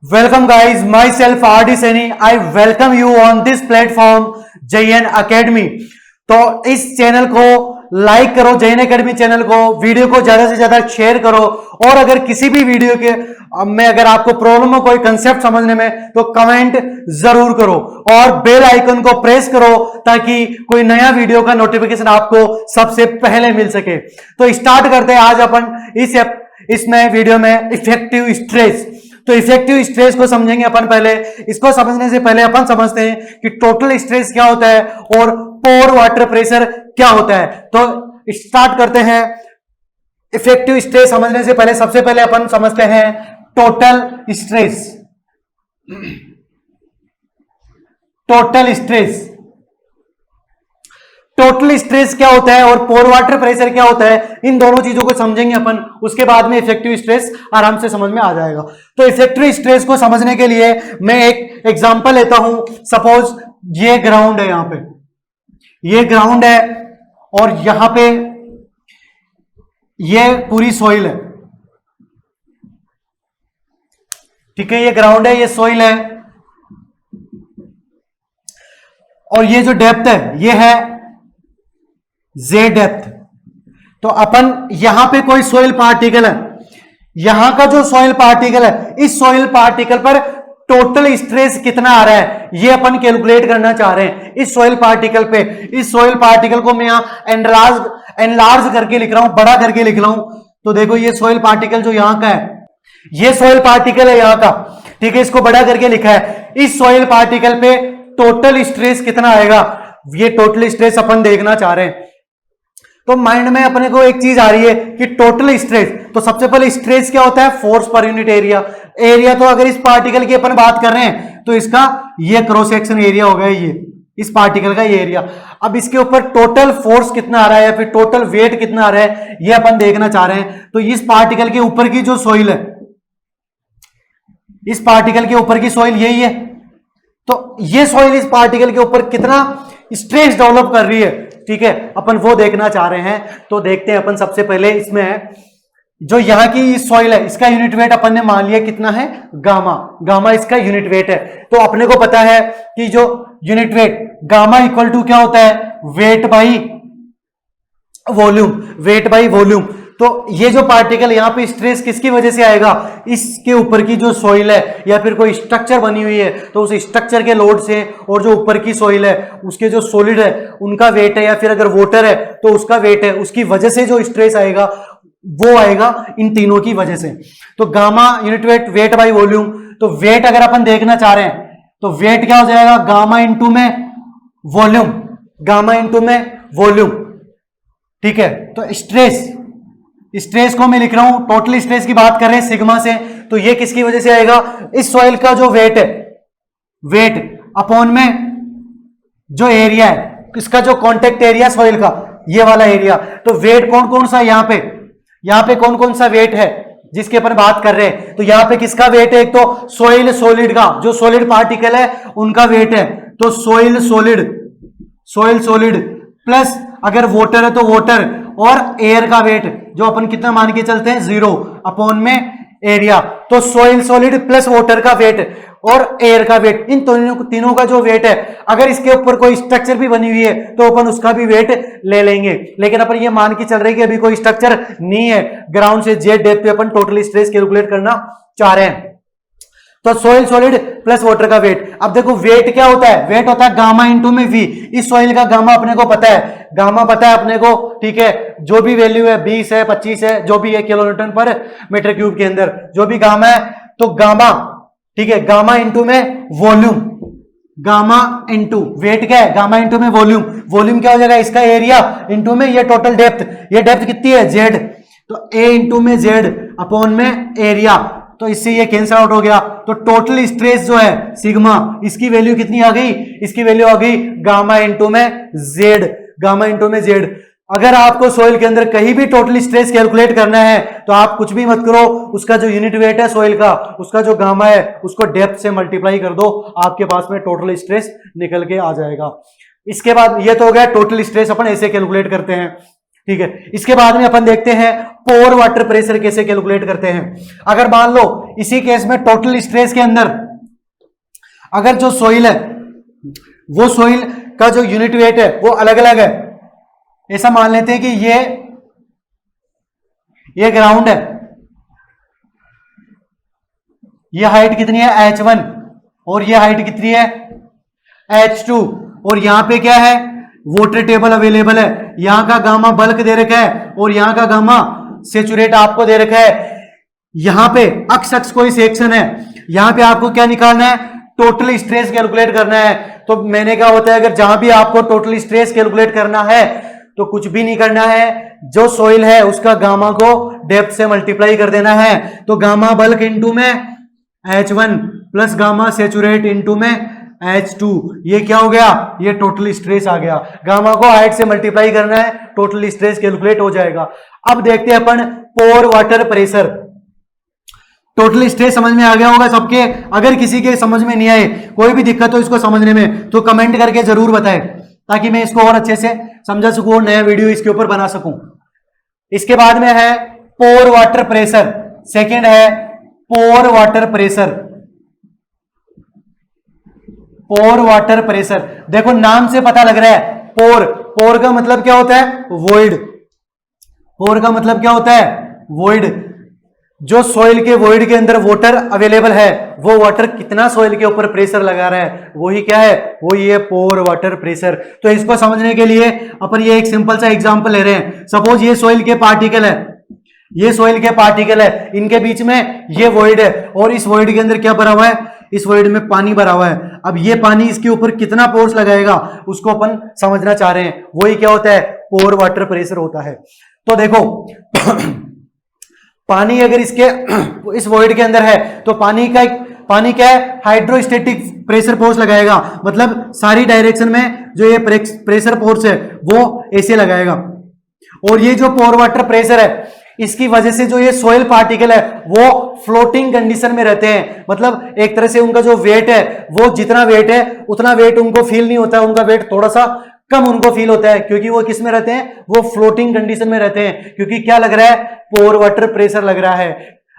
Welcome guys, myself RD Saini. I welcome you on this platform JN Academy. तो इस channel को like करो, JN Academy channel को, video को ज्यादा से ज्यादा शेयर करो और अगर किसी भी वीडियो के में अगर आपको प्रॉब्लम हो कोई कंसेप्ट समझने में तो कमेंट जरूर करो और बेल आइकन को प्रेस करो ताकि कोई नया वीडियो का नोटिफिकेशन आपको सबसे पहले मिल सके। तो स्टार्ट करते हैं आज अपन इसमें वीडियो में इफेक्टिव स्ट्रेस। तो इफेक्टिव स्ट्रेस को समझेंगे अपन। पहले इसको समझने से पहले अपन समझते हैं कि टोटल स्ट्रेस क्या होता है और पोर वाटर प्रेशर क्या होता है। तो स्टार्ट करते हैं। इफेक्टिव स्ट्रेस समझने से पहले सबसे पहले अपन समझते हैं total stress. Total stress total stress क्या होता है और पोर वाटर प्रेशर क्या होता है, इन दोनों चीजों को समझेंगे अपन। उसके बाद में इफेक्टिव स्ट्रेस आराम से समझ में आ जाएगा। तो इफेक्टिव स्ट्रेस को समझने के लिए मैं एक एग्जांपल लेता हूं। सपोज ये ग्राउंड है, यहां पे ये ग्राउंड है और यहां पे ये पूरी सॉइल है। ठीक है, ये ग्राउंड है, ये सॉइल है और ये जो डेप्थ है ये है Z डेप्थ। तो अपन यहां पे कोई सॉइल पार्टिकल है, यहां का जो सॉइल पार्टिकल है, इस सॉइल पार्टिकल पर टोटल स्ट्रेस कितना आ रहा है ये अपन कैलकुलेट करना चाह रहे हैं। इस सॉइल पार्टिकल पे, इस सॉइल पार्टिकल को मैं यहां एनलार्ज करके लिख रहा हूं, बड़ा करके लिख रहा हूं। तो देखो ये सॉइल पार्टिकल जो यहां का है, ये सॉइल पार्टिकल है यहां का। ठीक है, इसको बड़ा करके लिखा है। इस सॉइल पार्टिकल पे टोटल स्ट्रेस कितना आएगा, ये टोटल स्ट्रेस अपन देखना चाह रहे हैं। तो माइंड में अपने को एक चीज आ रही है कि टोटल स्ट्रेस। तो सबसे पहले स्ट्रेस क्या होता है, force per unit area. Area तो अगर इस पार्टिकल की अपन बात कर रहे हैं तो इसका ये क्रॉस सेक्शन एरिया हो गया, ये इस पार्टिकल का ये एरिया। अब इसके ऊपर टोटल फोर्स कितना आ रहा है या फिर टोटल वेट कितना आ रहा है ये अपन देखना चाह रहे हैं। तो इस पार्टिकल के ऊपर की जो सॉइल है, इस पार्टिकल के ऊपर की सॉइल यही है। तो ये सॉइल इस पार्टिकल के ऊपर कितना स्ट्रेस डेवलप कर रही है, ठीक है, अपन वो देखना चाह रहे हैं। तो देखते हैं अपन। सबसे पहले इसमें जो यहां की सॉइल है इसका यूनिट वेट अपन ने मान लिया कितना है, गामा। गामा इसका यूनिट वेट है। तो अपने को पता है कि जो unit weight gamma equal to क्या होता है, weight by volume. Weight by volume. तो ये जो पार्टिकल यहां पे स्ट्रेस किसकी वजह से आएगा, इसके ऊपर की जो सॉइल है या फिर कोई स्ट्रक्चर बनी हुई है तो उस स्ट्रक्चर के लोड से, और जो ऊपर की सॉइल है उसके जो सॉलिड है उनका वेट है, या फिर अगर वाटर है तो उसका वेट है, उसकी वजह से जो स्ट्रेस आएगा वो आएगा इन तीनों की वजह से। तो gamma unit weight, wait by volume. तो वेट अगर अपन देखना चाह रहे हैं तो वेट क्या हो जाएगा, गामा इंटू में वॉल्यूम। गामा इंटू में वॉल्यूम। ठीक है, तो स्ट्रेस को मैं लिख रहा हूं, टोटल स्ट्रेस की बात कर रहे हैं सिग्मा से। तो ये किसकी वजह से आएगा, इस सॉइल का जो वेट है, वेट अपॉन में जो एरिया है, इसका जो कांटेक्ट एरिया सॉइल का, ये वाला एरिया। तो वेट कौन कौन सा यहां पे कौन कौन सा वेट है जिसके अपन बात कर रहे हैं। तो यहां पे किसका वेट है, एक तो सॉइल सॉलिड का, जो सॉलिड पार्टिकल है उनका वेट है। तो सॉइल सॉलिड प्लस अगर वाटर है तो वाटर, और एयर का वेट जो अपन कितना मान के चलते हैं, 0 अपॉन में एरिया। तो सॉइल सॉलिड प्लस वाटर का वेट और एयर का वेट, इन तीनों का जो वेट है, अगर इसके ऊपर कोई स्ट्रक्चर भी बनी हुई है तो अपन उसका भी वेट ले लेंगे। लेकिन अपन ये मान के चल रहे हैं कि अभी कोई स्ट्रक्चर नहीं है, ग्राउंड से जेड डेप्थ पे अपन टोटल स्ट्रेस कैलकुलेट करना चाह रहे हैं। तो सॉइल सॉलिड प्लस वाटर का वेट। अब देखो वेट क्या होता है, वेट होता है गामा इंटू में वी। इस सॉइल का गामा अपने को पता है, गामा पता है अपने को, ठीक है, जो भी वैल्यू है 20 है, 25 है, जो भी है किलोन्यूटन पर मीटर क्यूब के अंदर जो भी गामा है। तो गामा, ठीक है, गामा इंटू में वॉल्यूम। गामा इंटू वेट क्या है, गामा इंटू में वॉल्यूम। वॉल्यूम क्या हो जाएगा, इसका एरिया इंटू में ये टोटल डेप्थ। ये डेप्थ कितनी है, जेड। तो ए इंटू में जेड अपॉन में एरिया। तो इससे ये कैंसिल आउट हो गया। तो टोटल स्ट्रेस जो है सिग्मा, इसकी वैल्यू कितनी आ गई, इसकी वैल्यू आ गई गामा इंटू में जेड। गामा इंटू में जेड। अगर आपको सॉइल के अंदर कहीं भी टोटल स्ट्रेस कैलकुलेट करना है तो आप कुछ भी मत करो, उसका जो यूनिट वेट है सॉइल का, उसका जो गामा है उसको डेप्थ से मल्टीप्लाई कर दो, आपके पास में टोटल स्ट्रेस निकल के आ जाएगा। इसके बाद ये तो हो गया टोटल स्ट्रेस, अपन ऐसे कैलकुलेट करते हैं। ठीक है। इसके बाद में अपन देखते हैं पोर वाटर प्रेशर कैसे कैलकुलेट करते हैं। अगर मान लो इसी केस में टोटल स्ट्रेस के अंदर अगर जो सोइल है वो सोइल का जो यूनिट वेट है वो अलग अलग है, ऐसा मान लेते हैं कि ये ग्राउंड है, ये हाइट कितनी है h1 और ये हाइट कितनी है h2, और यहां पे क्या है वाटर टेबल अवेलेबल है, यहां का गामा बल्क दे रखा है और यहां का गामा सेचुरेट आपको दे रखा है। यहां पे अक्स कोई सेक्शन है, यहां पे आपको क्या निकालना है टोटल स्ट्रेस कैलकुलेट करना है। तो मैंने क्या होता है अगर जहां भी आपको टोटल स्ट्रेस कैलकुलेट करना है तो कुछ भी नहीं करना है, जो सोइल है उसका गामा को डेप्थ से मल्टीप्लाई कर देना है। तो गामा बल्क इंटू में h1 plus gamma saturate into में h2, ये क्या हो गया ये टोटल स्ट्रेस आ गया। गामा को हाइट से मल्टीप्लाई करना है, टोटल स्ट्रेस कैलकुलेट हो जाएगा। अब देखते हैं अपन पोर वाटर प्रेशर। टोटल स्ट्रेस समझ में आ गया होगा सबके। अगर किसी के समझ में नहीं आए, कोई भी दिक्कत हो इसको समझने में, तो कमेंट करके जरूर बताएं ताकि मैं इसको और अच्छे से समझा सकूं और नया वीडियो इसके ऊपर बना सकूं। इसके बाद में है पोर वाटर प्रेशर, सेकेंड है पोर वाटर प्रेशर। पोर वाटर प्रेशर देखो नाम से पता लग रहा है, पोर का मतलब क्या होता है वॉइड, पोर का मतलब क्या होता है वॉइड। जो सॉइल के वॉइड के अंदर वाटर अवेलेबल है वो वाटर कितना सॉइल के ऊपर प्रेशर लगा रहा है वही क्या है, वही है पोर वाटर प्रेशर। तो इसको समझने के लिए अपन ये एक सिंपल सा एग्जांपल ले रहे हैं। सपोज ये सॉइल के पार्टिकल है, ये सॉइल के पार्टिकल है, इनके बीच में ये वॉइड है और इस वॉइड के अंदर क्या भरा हुआ है, इस वॉइड में पानी भरा हुआ है। अब ये पानी इसके ऊपर कितना फोर्स लगाएगा उसको अपन समझना चाह रहे हैं, वही क्या होता है पोर वाटर प्रेशर होता है। तो देखो पानी अगर इसके इस वॉइड के अंदर है तो पानी क्या है हाइड्रोस्टेटिक प्रेशर फोर्स लगाएगा, मतलब सारी डायरेक्शन में जो ये प्रेशर फोर्स है वो ऐसे लगाएगा। और ये जो पोर वाटर प्रेशर है इसकी वजह से जो ये सॉइल पार्टिकल है वो फ्लोटिंग कंडीशन में रहते हैं, मतलब एक तरह से उनका जो वेट है वो जितना वेट है उतना वेट उनको फील नहीं होता है, उनका वेट थोड़ा सा कम उनको फील होता है, क्योंकि वो किस में रहते हैं वो फ्लोटिंग कंडीशन में रहते हैं। क्योंकि क्या लग रहा है पोर वाटर प्रेशर लग रहा है।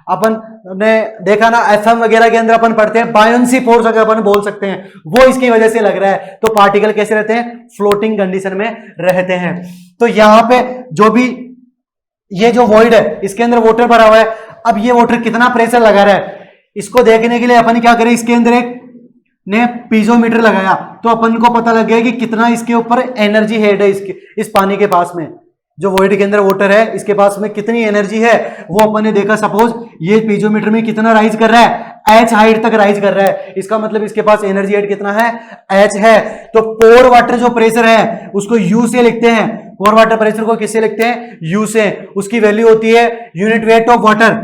अपन ने देखा ना एफएम वगैरह के अंदर अपन पढ़ते हैं बायोंसी फोर्स अगर अपन बोल सकते हैं, वो इसकी वजह से लग रहा है। तो पार्टिकल कैसे रहते हैं फ्लोटिंग कंडीशन में रहते हैं। तो यहां पे जो भी ये जो वॉइड है इसके अंदर वाटर भरा हुआ है, अब ये वाटर कितना प्रेशर लगा रहा है इसको देखने के लिए अपन क्या करें, इसके अंदर एक ने पीजोमीटर लगाया तो अपन को पता लग गया कि कितना इसके ऊपर एनर्जी हेड है इस पानी के पास में, जो वॉइड के अंदर वाटर है इसके पास में कितनी एनर्जी है वो अपन ने देखा। सपोज ये पीजोमीटर में कितना राइज कर रहा है h हाइट तक राइज कर रहा है, इसका मतलब इसके पास एनर्जी हेड कितना है h है। तो पोर वाटर जो प्रेशर है उसको U से लिखते हैं, पोर वाटर प्रेशर को किससे लिखते हैं U से। उसकी वैल्यू होती है unit weight of water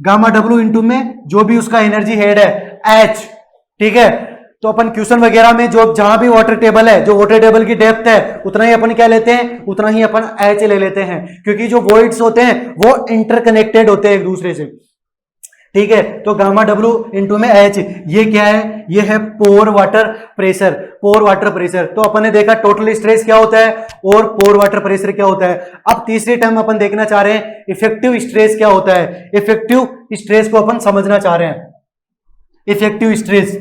gamma W into में जो भी उसका एनर्जी हेड है h, ठीक है। तो अपन क्वेश्चन वगैरह में जो जहां भी वाटर टेबल है, जो वाटर टेबल की डेप्थ है उतना ही अपन क्या लेते हैं, उतना ही अपन h ले लेते हैं, क्योंकि जो वॉइड्स होते हैं वो इंटरकनेक्टेड होते हैं एक दूसरे से, ठीक है। तो गामा W इंटू में h, ये क्या है, ये है पोर वाटर प्रेशर। पोर वाटर प्रेशर तो अपन ने देखा टोटल स्ट्रेस क्या होता है और पोर वाटर प्रेशर क्या होता है। अब तीसरी टर्म अपन देखना चाह रहे हैं इफेक्टिव स्ट्रेस क्या होता है। इफेक्टिव स्ट्रेस को अपन समझना चाह रहे हैं। इफेक्टिव स्ट्रेस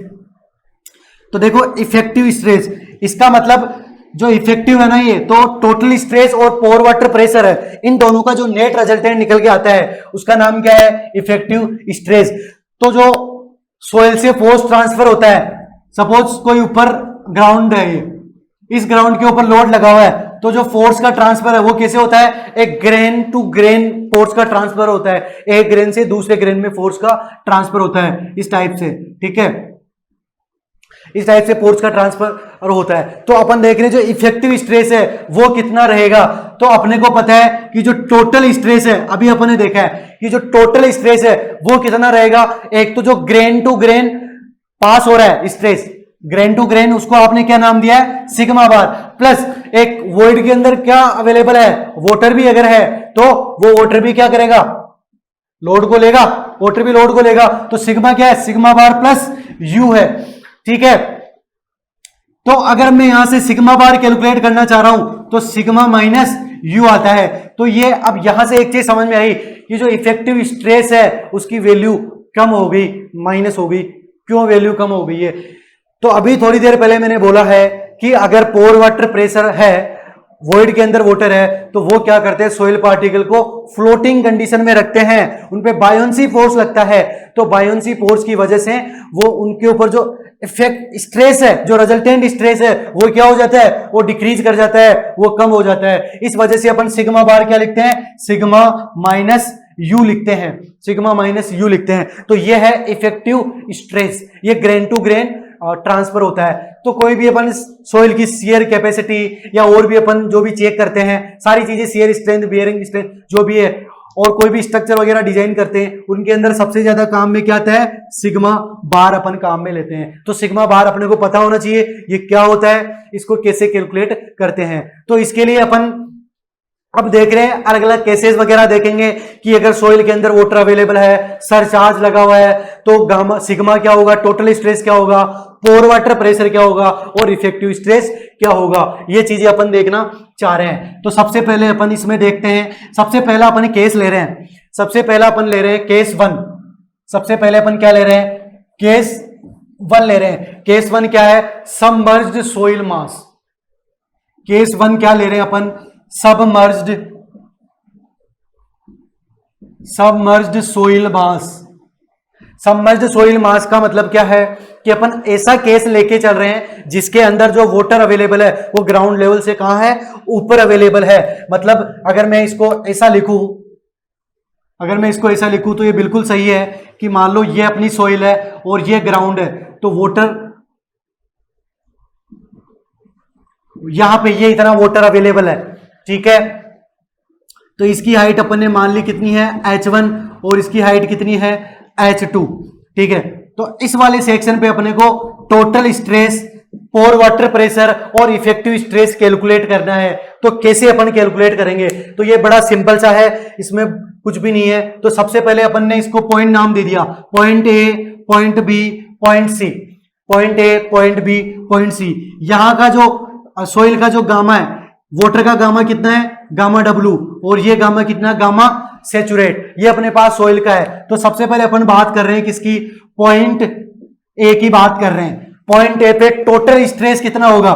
तो देखो इफेक्टिव स्ट्रेस इसका मतलब जो इफेक्टिव है ना ये तो टोटल स्ट्रेस और पोर वाटर प्रेशर है, इन दोनों का जो नेट रिजल्टेंट निकल के आता है उसका नाम क्या है इफेक्टिव स्ट्रेस। तो जो सोइल से फोर्स ट्रांसफर होता है, सपोज कोई ऊपर ग्राउंड है, ये इस ग्राउंड के ऊपर लोड लगा हुआ है तो जो फोर्स का ट्रांसफर है वो कैसे होता है, एक ग्रेन टू ग्रेन फोर्स का ट्रांसफर होता है, एक ग्रेन से दूसरे ग्रेन में फोर्स का ट्रांसफर होता है इस टाइप से, ठीक है। इस टाइप से फोर्स का ट्रांसफर होता है। तो अपन देख रहे हैं जो इफेक्टिव स्ट्रेस है वो कितना रहेगा। तो अपने को पता है कि जो टोटल स्ट्रेस है, अभी अपन ने देखा है कि जो टोटल स्ट्रेस है वो कितना रहेगा। एक तो जो ग्रेन टू ग्रेन पास हो रहा है स्ट्रेस, ग्रेन टू ग्रेन, उसको आपने क्या नाम दिया है सिग्मा बार, प्लस एक वॉइड के अंदर क्या अवेलेबल है वाटर भी अगर है तो वो वाटर भी क्या करेगा लोड को लेगा, वाटर भी लोड को लेगा। तो सिग्मा क्या है सिग्मा बार प्लस यू है, ठीक है। तो अगर मैं यहां से सिग्मा बार कैलकुलेट करना चाह रहा हूं तो सिग्मा माइनस यू आता है। तो ये अब यहां से एक चीज समझ में आई कि जो इफेक्टिव स्ट्रेस है उसकी वैल्यू कम हो गई, माइनस हो गई। क्यों वैल्यू कम हो गई है? तो अभी थोड़ी देर पहले मैंने बोला है कि अगर पोर वाटर प्रेशर है, वॉइड के अंदर वाटर है, तो वो क्या करते हैं, सोइल पार्टिकल को फ्लोटिंग कंडीशन में रखते हैं, उन पे बायोंसी फोर्स लगता है। तो बायोंसी फोर्स की वजह से वो उनके ऊपर जो इफेक्ट स्ट्रेस है, जो रिजल्टेंट स्ट्रेस है, वो क्या हो जाता है, वो डिक्रीज कर जाता है, वो कम हो जाता है। इस वजह से अपन सिग्मा बार क्या लिखते हैं, सिग्मा माइनस यू लिखते हैं, सिग्मा माइनस यू लिखते हैं। तो ये है इफेक्टिव स्ट्रेस, ये ग्रेन टू ग्रेन ट्रांसफर होता है। तो कोई भी अपन सोइल की शियर कैपेसिटी या और भी अपन जो भी चेक करते हैं, सारी चीजें शियर स्ट्रेंथ, बियरिंग स्ट्रेंथ जो भी है, और कोई भी स्ट्रक्चर वगैरह डिजाइन करते हैं, उनके अंदर सबसे ज्यादा काम में क्या आता है, सिग्मा बार अपन काम में लेते हैं। तो सिग्मा बार अपने को पता होना चाहिए ये क्या होता है, इसको कैसे कैलकुलेट करते हैं। तो इसके लिए अपन अब देख रहे हैं अलग अलग केसेस वगैरह देखेंगे कि अगर सोइल के अंदर वाटर अवेलेबल है, सरचार्ज लगा हुआ है, तो गामा सिग्मा क्या होगा, टोटल स्ट्रेस क्या होगा, पोर वाटर प्रेशर क्या होगा और इफेक्टिव स्ट्रेस क्या होगा, ये चीजें अपन देखना चाह रहे हैं। तो सबसे पहले अपन इसमें देखते हैं, सबसे पहला अपन केस ले रहे हैं, सबसे पहला अपन ले रहे हैं केस 1। सबसे पहले अपन क्या ले रहे हैं, केस 1 ले रहे हैं। केस 1 क्या है, सबमर्ज्ड सोइल मास। केस 1 क्या ले रहे हैं अपन, सबमर्ज्ड सोइल मास। सबमर्ज्ड सोइल मास का मतलब क्या है कि अपन ऐसा केस लेके चल रहे हैं जिसके अंदर जो वाटर अवेलेबल है वो ग्राउंड लेवल से कहां है, ऊपर अवेलेबल है। मतलब अगर मैं इसको ऐसा लिखूं, अगर मैं इसको ऐसा लिखूं तो ये बिल्कुल सही है कि मान लो ये अपनी सोइल है और ये ग्राउंड है, तो वाटर यहां पे ये इतना वाटर अवेलेबल है, ठीक है। तो इसकी हाइट अपन ने मान ली कितनी है, h1, और इसकी हाइट कितनी है, h2, ठीक है। तो इस वाले सेक्शन पे अपने को टोटल स्ट्रेस, पोर वाटर प्रेशर और इफेक्टिव स्ट्रेस कैलकुलेट करना है। तो कैसे अपन कैलकुलेट करेंगे, तो ये बड़ा सिंपल सा है, इसमें कुछ भी नहीं है। तो सबसे पहले अपन ने इसको पॉइंट नाम दे दिया, point A, point B, point C, point A, point B, point C. यहां का जो सोइल का जो गामा है, वाटर का गामा कितना है, गामा डब्लू, और ये गामा कितना, गामा सैचुरेट, ये अपने पास सोइल का है। तो सबसे पहले अपन बात कर रहे हैं किसकी, पॉइंट ए की बात कर रहे हैं। पॉइंट ए पे टोटल स्ट्रेस कितना होगा,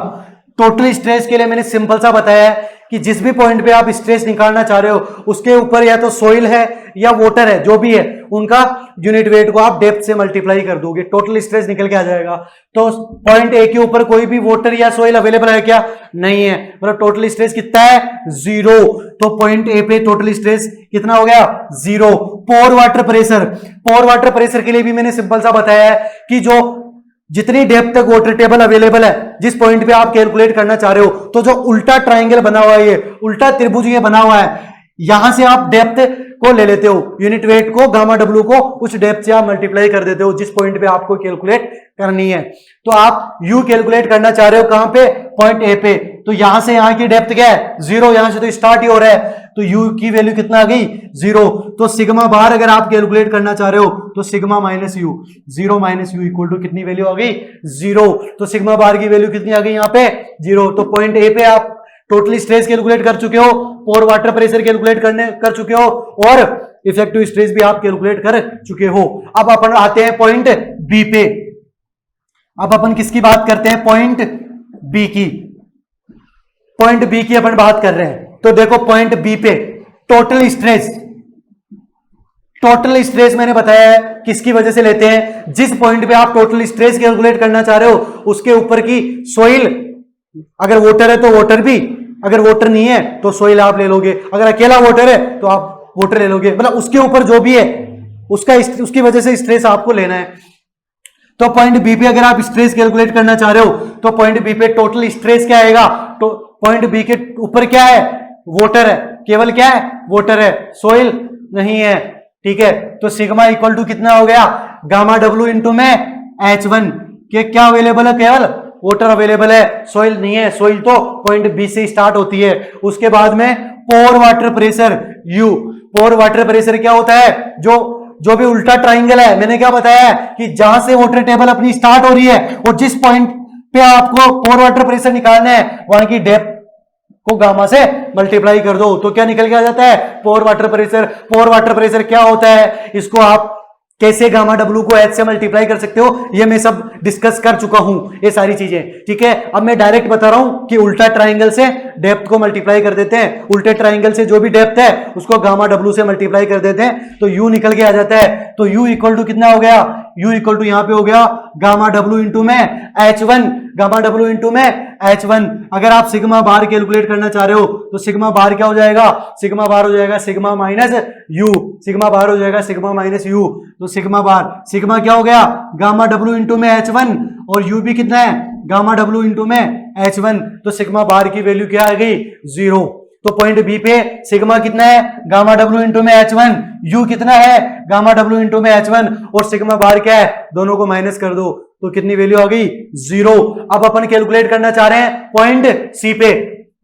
टोटल स्ट्रेस के लिए मैंने सिंपल सा बताया है कि जिस भी पॉइंट पे आप स्ट्रेस निकालना चाह रहे हो उसके ऊपर या तो सोइल है या वाटर है, जो भी है, उनका यूनिट वेट को आप डेप्थ से मल्टीप्लाई कर दोगे, टोटल स्ट्रेस निकल के आ जाएगा। तो पॉइंट ए के ऊपर कोई भी वाटर या सोइल अवेलेबल है क्या, नहीं है, मतलब टोटल स्ट्रेस कितना है, 0। तो पॉइंट ए पे टोटल स्ट्रेस कितना हो गया, 0। पोर वाटर प्रेशर, पोर वाटर प्रेशर के लिए भी मैंने सिंपल सा बताया है कि जो जितनी डेप्थ तक वाटर टेबल अवेलेबल है, जिस पॉइंट पे आप कैलकुलेट करना चाह रहे हो, तो जो उल्टा ट्राइंगल बना हुआ है, ये उल्टा त्रिभुज ये बना हुआ है, यहां से आप डेप्थ को ले लेते हो, यूनिट वेट को, गामा डब्ल्यू को उस डेप्थ से आप मल्टीप्लाई कर देते हो जिस पॉइंट पे आपको कैलकुलेट करनी है। तो आप यू कैलकुलेट करना चाह रहे हो कहां पे, पॉइंट ए पे, तो यहां से यहां की डेप्थ क्या है, 0, यहां से तो स्टार्ट ही हो रहा है, तो यू की वैल्यू कितना आ गई, 0। तो सिग्मा बार अगर आप कैलकुलेट करना चाह रहे हो तो sigma minus u, 0 minus u equal to कितनी वैल्यू आ गई, 0। तो सिग्मा बार की वैल्यू कितनी आ गई यहाँ पे, 0। तो पॉइंट ए पे आप टोटल स्ट्रेस कैलकुलेट कर चुके हो, पोर वाटर प्रेशर कैलकुलेट कर चुके हो, और इफेक्टिव स्ट्रेस भी आप कैलकुलेट कर चुके हो। अब अपन आते हैं पॉइंट बी पे। अब अपन किसकी बात करते हैं, पॉइंट बी की, पॉइंट बी की अपन बात कर रहे हैं। तो देखो पॉइंट बी पे टोटल स्ट्रेस, टोटल स्ट्रेस मैंने बताया है किसकी वजह से लेते हैं, जिस पॉइंट पे आप टोटल स्ट्रेस कैलकुलेट करना चाह रहे हो उसके ऊपर की सोइल, अगर वाटर है तो वाटर भी, अगर वाटर नहीं है तो सोइल आप ले लोगे, अगर अकेला वाटर है तो आप वाटर ले लोगे, मतलब उसके ऊपर जो भी है उसकी वजह से स्ट्रेस आपको लेना है। तो पॉइंट बी पे अगर आप स्ट्रेस कैलकुलेट करना चाह रहे हो तो पॉइंट बी पे टोटल स्ट्रेस क्या आएगा, तो पॉइंट बी के ऊपर क्या है, वाटर है, केवल क्या है, वाटर है, सोइल नहीं है, ठीक है। तो सिग्मा इक्वल टू कितना हो गया, गामा डब्ल्यू इंटू में H1, के क्या अवेलेबल है, केवल वाटर अवेलेबल है, सोइल नहीं है, सोइल तो पॉइंट बी से स्टार्ट होती है। उसके बाद में पोर वाटर प्रेशर U, पोर वाटर प्रेशर क्या होता है, जो भी उल्टा ट्राइंगल है, मैंने क्या बताया है कि जहां से वाटर टेबल अपनी स्टार्ट हो रही है और जिस पॉइंट पे आपको पोर वाटर प्रेशर निकालना है, वहां की डेप्थ को गामा से मल्टीप्लाई कर दो तो क्या निकल के आ जाता है, पोर वाटर प्रेशर। पोर वाटर प्रेशर क्या होता है, इसको आप कैसे गामा डब्ल्यू को एच से मल्टीप्लाई कर सकते हो, ये मैं सब डिस्कस कर चुका हूं, ये सारी चीजें, ठीक है। अब मैं डायरेक्ट बता रहा हूं कि उल्टा ट्राइंगल से डेप्थ को मल्टीप्लाई कर देते हैं, उल्टे ट्राइंगल से जो भी डेप्थ है उसको गामा डब्ल्यू से मल्टीप्लाई कर देते हैं तो यू निकल के आ जाता है। तो यू इक्वल टू कितना हो गया, यू इक्वल टू यहां पे हो गया गामा डब्ल्यू इंटू में H1, गामा डब्ल्यू इंटू में H1। अगर आप सिग्मा बार कैलकुलेट करना चाह रहे हो तो सिग्मा बार क्या हो जाएगा, सिग्मा बार हो जाएगा सिग्मा माइनस यू, सिग्मा बार हो जाएगा सिग्मा माइनस यू। तो सिग्मा बार, सिग्मा क्या हो गया, गामा डब्ल्यू इंटू में H1 और यू भी कितना है, गामा डब्ल्यू इंटू में H1। तो सिग्मा बार की वैल्यू क्या आ गई, 0। तो पॉइंट बी पे सिग्मा कितना है, गामा डब्ल्यू इंटू में H1, यू कितना है, गामा डब्ल्यू इंटू में H1 और सिग्मा बार क्या है, दोनों को माइनस कर दो तो कितनी वैल्यू आ गई, 0। अब अपन कैलकुलेट करना चाह रहे हैं पॉइंट सी पे,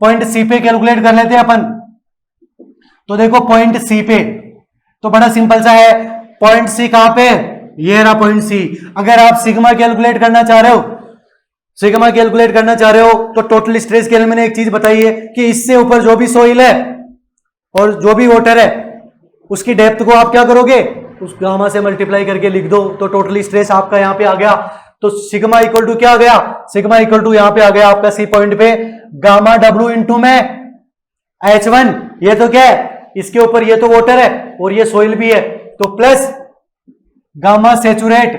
पॉइंट सी पे कैलकुलेट कर लेते हैं अपन। तो देखो पॉइंट सी पे तो बड़ा सिंपल सा है, पॉइंट सी कहां पे, ये रहा पॉइंट सी। अगर आप सिग्मा कैलकुलेट करना चाह रहे हो, सिग्मा कैलकुलेट करना चाह रहे हो तो टोटल स्ट्रेस के लिए मैंने एक चीज बताई है कि इससे ऊपर जो भी सोइल है और जो भी वाटर है उसकी डेप्थ को आप क्या करोगे, उस गामा से मल्टीप्लाई करके लिख दो तो टोटल स्ट्रेस आपका यहां पे आ गया। तो सिग्मा इक्वल टू क्या आ गया, सिग्मा इक्वल टू यहां पे आ गया आपका सी पॉइंट पे गामा डब्ल्यू इंटू में H1, ये तो क्या है, इसके ऊपर ये तो वाटर है और ये सोइल भी है, तो प्लस गामा सेचुरेट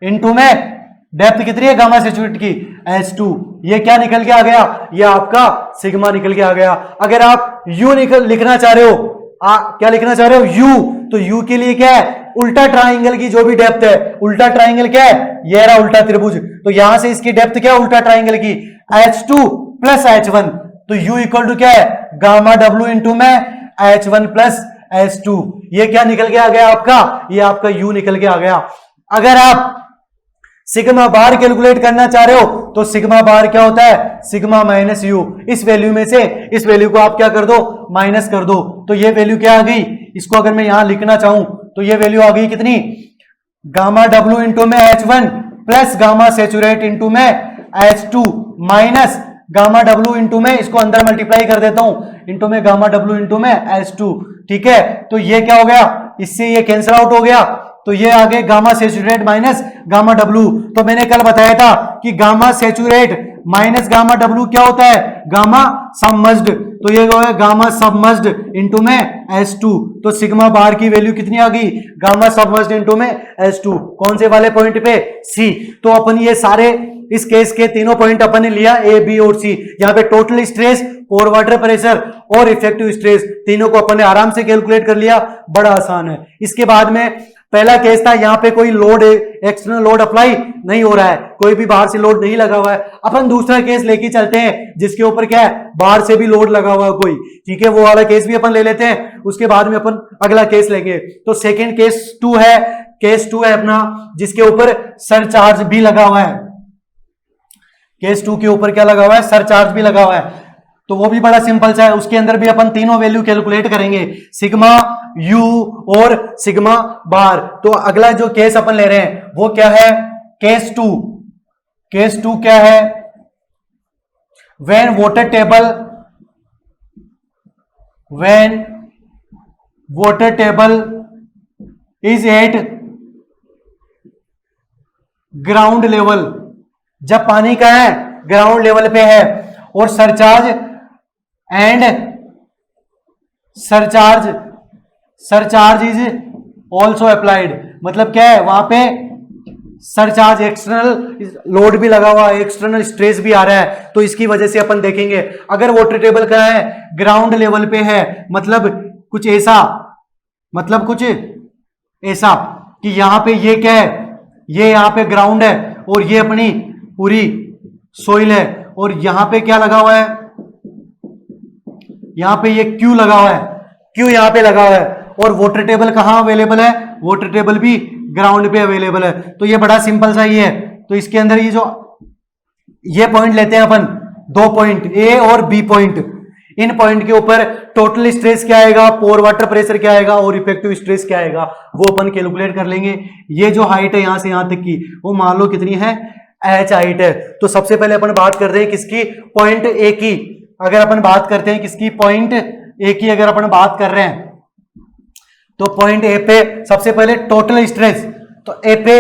इंटू में डेप्थ कितनी है गामा सेचुरेट की, H2। ये क्या निकल के आ गया, ये आपका सिग्मा निकल के आ गया। अगर आप U लिखना चाह रहे हो, क्या लिखना चाह रहे हो, U, तो U के लिए क्या है, उल्टा ट्राइंगल की जो भी डेप्थ है, उल्टा ट्राइंगल क्या है, ये रहा उल्टा त्रिभुज, तो यहां से इसकी डेप्थ क्या है उल्टा ट्राइंगल की, H2 प्लस H1। तो U इक्वल टू क्या है, गामा डब्ल्यू इंटू में H1 प्लस H2। ये क्या निकल के आ गया आपका, ये आपका U निकल के आ गया। अगर आप सिग्मा बार कैलकुलेट करना चाह रहे हो तो सिग्मा बार क्या होता है, सिग्मा माइनस यू। इस वैल्यू में से इस वैल्यू को आप क्या कर दो, माइनस कर दो तो ये वैल्यू क्या आ गई, इसको अगर मैं यहां लिखना चाहूं तो ये वैल्यू आ गई कितनी, गामा डब्ल्यू इंटू में H1 plus gamma saturate into में H2 minus gamma W into में, इसको अंदर मल्टीप्लाई कर देता हूं, इंटू में गामा डब्ल्यू इंटू में H2। ठीक है, तो ये क्या हो गया, इससे ये कैंसिल आउट हो गया तो ये आ गए gamma saturate minus gamma W. तो मैंने कल बताया था कि gamma saturate minus gamma W क्या होता है, गामा सबमर्ज्ड। तो ये है गामा सबमर्ज्ड इंटू में H2। तो सिग्मा बार की वैल्यू कितनी आ गई, गामा सबमर्ज्ड इंटू में H2। कौन से वाले पॉइंट पे, सी। तो अपन ये सारे इस केस के तीनों पॉइंट अपन ने लिया, ए बी और सी। यहाँ पे टोटल स्ट्रेस, पोर वाटर प्रेशर और इफेक्टिव स्ट्रेस तीनों को अपन ने आराम से कैलकुलेट कर लिया, बड़ा आसान है। इसके बाद में पहला केस था, यहाँ पे कोई लोड, एक्सटर्नल लोड अप्लाई नहीं हो रहा है, कोई भी बाहर से लोड नहीं लगा हुआ है। अपन दूसरा केस लेके चलते हैं जिसके ऊपर क्या है, बाहर से भी लोड लगा हुआ है कोई, ठीक है, वो वाला केस भी अपन ले लेते हैं, उसके बाद में अपन अगला केस लेंगे। तो सेकेंड केस 2 है, केस 2 है अपना जिसके ऊपर सरचार्ज भी लगा हुआ है। केस 2 के ऊपर क्या लगा हुआ है, सरचार्ज भी लगा हुआ है। तो वो भी बड़ा सिंपल सा है, उसके अंदर भी अपन तीनों वैल्यू कैलकुलेट करेंगे, सिग्मा, यू और सिग्मा बार। तो अगला जो केस अपन ले रहे हैं वो क्या है, केस 2। केस 2 क्या है, when water table is eight ground level, जब पानी का है ग्राउंड लेवल पे है और सरचार्ज इज ऑल्सो अप्लाइड। मतलब क्या है, वहां पे सरचार्ज, एक्सटर्नल लोड भी लगा हुआ है, एक्सटर्नल स्ट्रेस भी आ रहा है, तो इसकी वजह से अपन देखेंगे। अगर वाटर टेबल का है ग्राउंड लेवल पे है, मतलब कुछ ऐसा कि यहां पे ये क्या है, ये यहां पे ग्राउंड है और ये अपनी पूरी सोइल है, और यहां पे क्या लगा हुआ है, यहां पे ये क्यू लगा हुआ है, क्यू यहां पे लगा हुआ है, और वाटर टेबल कहां अवेलेबल है, वाटर टेबल भी ग्राउंड पे अवेलेबल है। तो ये बड़ा सिंपल सा ही है। तो इसके अंदर ये पॉइंट लेते हैं अपन, 2 पॉइंट, ए और बी पॉइंट। इन पॉइंट के ऊपर टोटल स्ट्रेस क्या आएगा, पोर वाटर प्रेशर क्या आएगा और इफेक्टिव स्ट्रेस क्या आएगा, वो अपन कैलकुलेट कर लेंगे। ये जो हाइट है यहां से यहां तक की, वो मान लो कितनी है, एच हाइट है। तो सबसे पहले अपन बात करते हैं किसकी, पॉइंट ए की। अगर अपन बात करते हैं किसकी, पॉइंट ए की अगर अपन बात कर रहे हैं तो पॉइंट ए पे सबसे पहले टोटल स्ट्रेस, तो ए पे,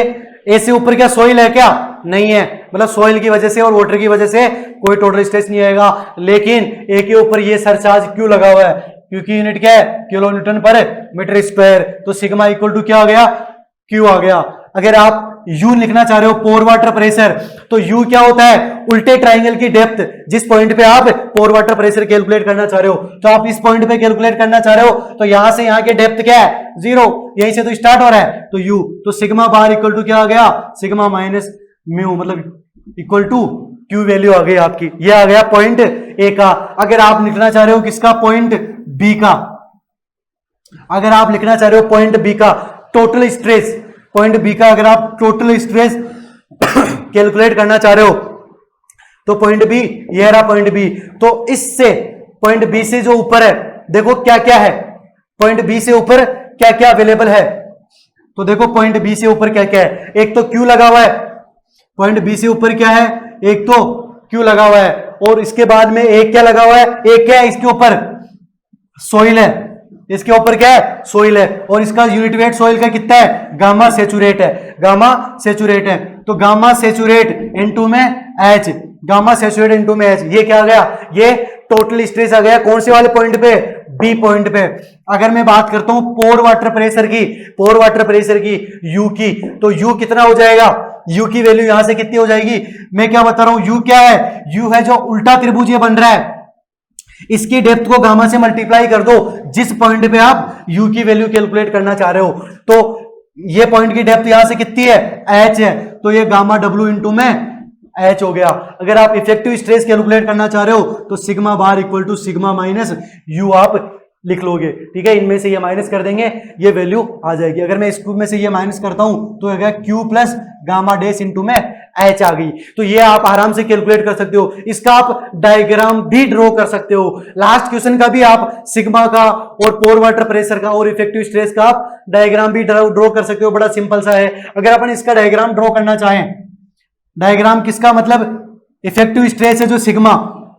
ए से ऊपर क्या सोइल है क्या, नहीं है, मतलब सोइल की वजह से और वाटर की वजह से कोई टोटल स्ट्रेस नहीं आएगा। लेकिन ए के ऊपर ये सरचार्ज क्यों लगा हुआ है, क्योंकि यूनिट क्या है, किलो न्यूटन पर मीटर स्क्वायर, तो सिग्मा इक्वल टू क्या आ गया, क्यू आ गया। अगर आप यू लिखना चाह रहे हो पोर वाटर प्रेशर, तो यू क्या होता है, उल्टे ट्राइंगल की डेप्थ, जिस पॉइंट पे आप पोर वाटर प्रेशर कैलकुलेट करना चाह रहे हो, तो आप इस पॉइंट पे कैलकुलेट करना चाह रहे हो, तो यहां से यहां की डेप्थ क्या है, 0, यहीं से तो स्टार्ट हो रहा है, तो यू, तो सिग्मा बार इक्वल टू क्या आ गया, सिग्मा माइनस म्यू, मतलब इक्वल टू क्यू वैल्यू आ गई आपकी, ये आ गया पॉइंट ए का। अगर आप लिखना चाह रहे हो किसका, पॉइंट बी का, अगर आप लिखना चाह रहे हो पॉइंट बी का टोटल स्ट्रेस, पॉइंट बी का अगर आप टोटल स्ट्रेस कैलकुलेट करना चाह रहे हो, तो पॉइंट बी, ये रहा पॉइंट बी, तो इससे पॉइंट बी से जो ऊपर है, देखो क्या क्या है, पॉइंट बी से ऊपर क्या क्या अवेलेबल है, तो देखो पॉइंट बी से ऊपर क्या क्या है, एक तो क्यू लगा हुआ है, पॉइंट बी से ऊपर क्या है, एक तो क्यू लगा हुआ है, और इसके बाद में एक क्या लगा हुआ है, एक क्या है इसके ऊपर, सोइल है, इसके ऊपर क्या है, सोइल है, और इसका यूनिट वेट सोइल का कितना है, गामा सेचुरेट है, गामा सेचुरेट है, तो गामा सेचुरेट इनटू में एच, गामा सेचुरेट इनटू में एच, ये क्या आ गया, ये टोटल स्ट्रेस आ गया, कौन से वाले पॉइंट पे, बी पॉइंट पे। अगर मैं बात करता हूं पोर वाटर प्रेशर की, पोर वाटर प्रेशर की यू की, तो यू कितना हो जाएगा, यू की वैल्यू यहां से कितनी हो जाएगी, मैं क्या बता रहा हूं, यू क्या है, यू है जो उल्टा त्रिभुज ये बन रहा है, इसकी डेप्थ को गामा से मल्टीप्लाई कर दो, जिस पॉइंट पे आप यू की वैल्यू कैलकुलेट करना चाह रहे हो, तो ये पॉइंट की डेप्थ यहां से कितनी है, एच है, तो ये गामा डब्ल्यू इंटू में एच हो गया। अगर आप इफेक्टिव स्ट्रेस कैलकुलेट करना चाह रहे हो, तो sigma bar equal to sigma minus u आप लिख लोगे, ठीक है, इनमें से ये माइनस कर देंगे, ये वैल्यू आ जाएगी। अगर मैं इसको में से ये माइनस करता हूं तो होगा क्यू प्लस गामा डेस इंटू में एच आ गई, तो ये आप आराम से कैलकुलेट कर सकते हो। इसका आप डायग्राम भी ड्रॉ कर सकते हो, लास्ट क्वेश्चन का भी आप सिग्मा का और पोर वाटर प्रेशर का और इफेक्टिव स्ट्रेस का आप डायग्राम भी ड्रॉ कर सकते हो, बड़ा सिंपल सा है। अगर अपन इसका डायग्राम ड्रॉ करना चाहें, डायग्राम किसका, मतलब इफेक्टिव स्ट्रेस है जो सिग्मा,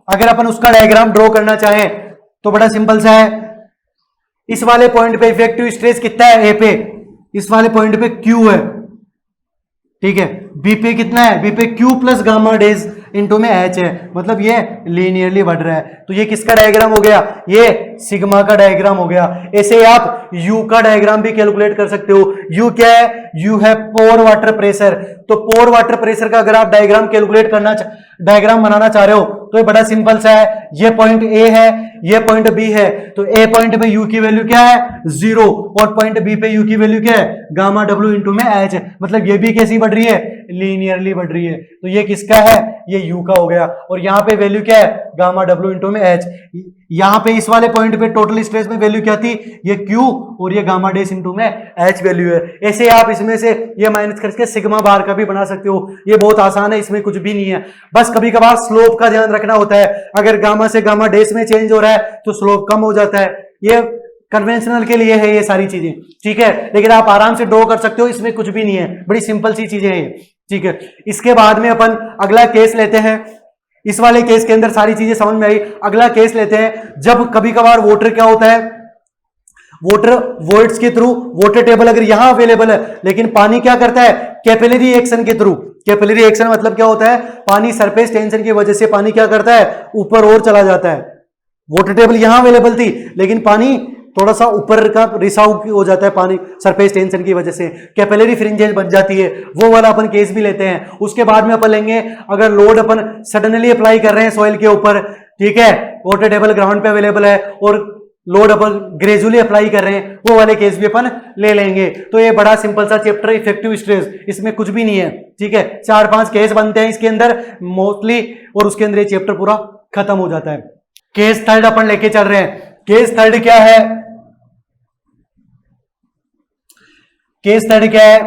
अगर अपन उसका डायग्राम ड्रॉ करना चाहें तो बड़ा सिंपल सा है, इस वाले पॉइंट पे इफेक्टिव स्ट्रेस कितना है, ए पे, इस वाले पॉइंट पे क्यू है, ठीक है, बी पे कितना है, बी पे Q plus gamma days into में एच है, मतलब ये लीनियरली बढ़ रहा है, तो ये किसका डायग्राम हो गया, ये सिग्मा का डायग्राम हो गया। ऐसे ही आप यू का डायग्राम भी कैलकुलेट कर सकते हो। यू क्या है, यू है पोर वाटर प्रेशर, तो पोर वाटर प्रेशर का अगर आप डायग्राम कैलकुलेट करना, डायग्राम बनाना चाह रहे हो, तो ये बड़ा सिंपल सा है, ये पॉइंट ए है, ये पॉइंट बी है, तो ए पॉइंट पे यू की वैल्यू क्या है, 0, और पॉइंट बी पे यू की वैल्यू क्या है, गामा डब्ल्यू इंटू में एच, मतलब ये भी कैसी बढ़ रही है, लीनियरली बढ़ रही है, तो ये किसका है, ये यू का हो गया, और यहाँ पे वैल्यू क्या है, गामा डब्ल्यू इंटू में एच। यहाँ पे इस वाले पॉइंट पे टोटल स्ट्रेस में वैल्यू क्या थी, ये क्यू, और ये गामा डेस इंटू में एच वैल्यू है। ऐसे आप इसमें से ये माइनस करके सिग्मा बार का भी बना सकते हो, ये बहुत आसान है, इसमें कुछ भी नहीं है, बस कभी कभार स्लोप का ध्यान रखना होता है, अगर गामा से गामा डेस में चेंज हो रहा है तो स्लोप कम हो जाता है, ये कन्वेंशनल के लिए है ये सारी चीजें, ठीक है, लेकिन आप आराम से ड्रॉ कर सकते हो, इसमें कुछ भी नहीं है, बड़ी सिंपल सी चीजें हैं, ठीक है। इसके बाद में अपन अगला केस लेते हैं, इस वाले केस के अंदर सारी चीजें समझ में आई। अगला केस लेते हैं, जब कभी कभार वाटर क्या होता है, वाटर वॉइड्स के थ्रू, वाटर टेबल अगर यहां अवेलेबल है, लेकिन पानी क्या करता है, कैपिलरी एक्शन के थ्रू, कैपिलरी एक्शन मतलब क्या होता है, पानी सरफेस टेंशन की वजह से पानी क्या करता है, ऊपर और चला जाता है। वाटर टेबल यहां अवेलेबल थी, लेकिन पानी थोड़ा सा ऊपर का रिसाव हो जाता है, पानी सरफेस टेंशन की वजह से कैपिलरी फ्रिंजेस बन जाती है, वो वाला अपन केस भी लेते हैं। उसके बाद में अपन लेंगे, अगर लोड अपन सडनली अप्लाई कर रहे हैं सॉइल के ऊपर, ठीक है, वाटर टेबल ग्राउंड पे अवेलेबल है और लोड अपन ग्रेजुअली अप्लाई कर रहे हैं, वो वाले केस भी अपन ले लेंगे। तो ये बड़ा सिंपल सा चैप्टर इफेक्टिव स्ट्रेस, इसमें कुछ भी नहीं है, ठीक है, 4-5 केस बनते हैं इसके अंदर मोस्टली, और उसके अंदर ये चैप्टर पूरा खत्म हो जाता है। केस थर्ड अपन लेके चल रहे हैं। केस थर्ड क्या है, केस थर्ड क्या है,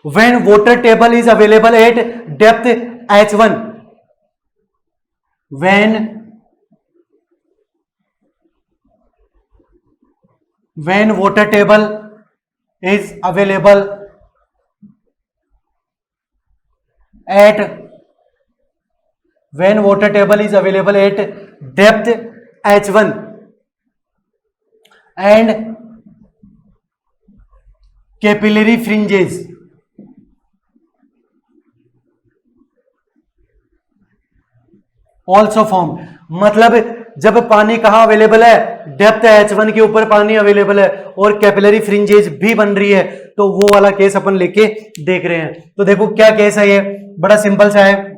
when water table is available at depth h1, when water table is available at when water table is available at depth h1 and capillary fringes also form। मतलब जब पानी कहां available है, depth h1 के ऊपर पानी अवेलेबल है और कैपिलरी फ्रिंजेज भी बन रही है, तो वो वाला केस अपन लेके देख रहे हैं। तो देखो क्या केस है, ये बड़ा सिंपल सा है।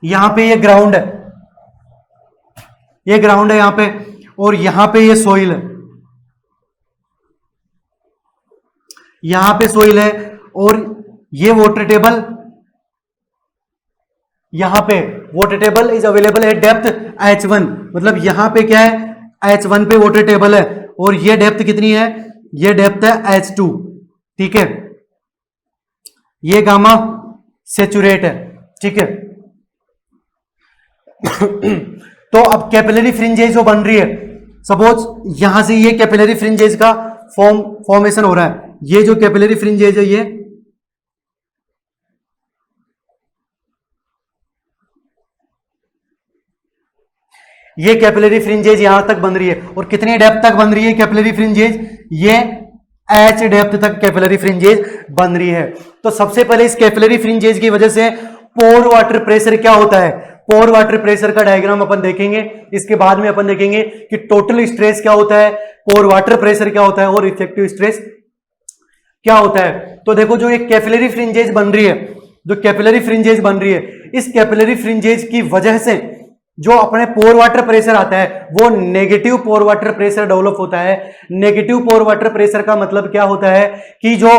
यहां पे ये ग्राउंड है, ये ग्राउंड है यहां पे, और यहां पे ये सोइल है, यहां पे सोइल है, और ये वाटर टेबल, यहां पे वाटर टेबल इज अवेलेबल है डेप्थ h1, मतलब यहां पे क्या है h1 पे वाटर टेबल है, और ये डेप्थ कितनी है, ये डेप्थ है h2, ठीक है, ये गामा सेचुरेट है, ठीक है। तो अब कैपिलरी फ्रिंजेज जो बन रही है, सपोज यहां से ये कैपिलरी फ्रिंजेज का फॉर्मेशन हो रहा है, ये जो कैपिलरी फ्रिंजेज है ये कैपिलरी फ्रिंजेज यहां तक बन रही है, और कितनी डेप्थ तक बन रही है कैपिलरी फ्रिंजेज, ये h डेप्थ तक कैपिलरी फ्रिंजेज बन रही है। तो सबसे पहले इस कैपिलरी फ्रिंजेज की वजह से पोर वाटर प्रेशर क्या होता है, पोर वाटर प्रेशर का डायग्राम अपन देखेंगे, इसके बाद में अपन देखेंगे कि टोटल स्ट्रेस क्या होता है, पोर वाटर प्रेशर क्या होता है, और इफेक्टिव स्ट्रेस क्या होता है। तो देखो जो एक कैपिलरी फ्रिंजेज बन रही है, जो कैपिलरी फ्रिंजेज बन रही है, इस कैपिलरी फ्रिंजेज की वजह से जो अपने पोर वाटर प्रेशर आता है वो नेगेटिव पोर वाटर प्रेशर डेवलप होता है। नेगेटिव पोर वाटर प्रेशर का मतलब क्या होता है कि जो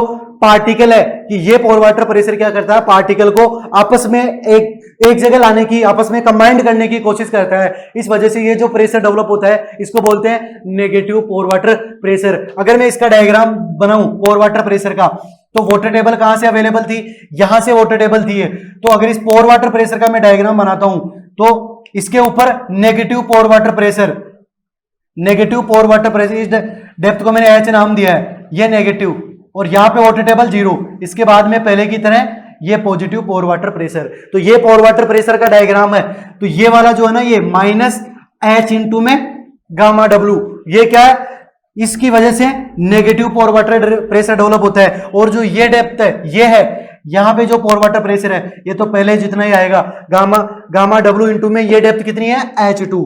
पार्टिकल है, कि ये पोर वाटर प्रेशर क्या करता है, पार्टिकल को आपस में एक जगह लाने की, आपस में कंबाइंड करने की कोशिश करता है। इस वजह से ये जो प्रेशर डेवलप होता है इसको बोलते हैं नेगेटिव पोर वाटर प्रेशर। अगर मैं इसका डायग्राम बनाऊं पोर वाटर प्रेशर का, तो वाटर टेबल कहां से अवेलेबल थी, यहां से वाटर टेबल थी। तो अगर इस पोर वाटर प्रेशर का मैं डायग्राम बनाता हूं, तो इसके ऊपर नेगेटिव पोर वाटर प्रेशर, नेगेटिव पोर वाटर प्रेशर, इस डेप्थ को मैंने एच नाम दिया है, ये नेगेटिव, और यहां पे वाटर टेबल 0, इसके बाद में पहले की तरह ये पॉजिटिव पोर वाटर प्रेशर। तो ये पोर वाटर प्रेशर का डायग्राम है। तो ये वाला जो है ना, ये माइनस एच इंटू में गामा डब्ल्यू, ये क्या है, इसकी वजह से नेगेटिव पोर वाटर प्रेशर डेवलप होता है। और जो ये डेप्थ है, ये है यहां पे जो पोर वाटर प्रेशर है, ये तो पहले जितना ही आएगा, गामा डब्ल्यू इंटू में ये डेप्थ कितनी है h2,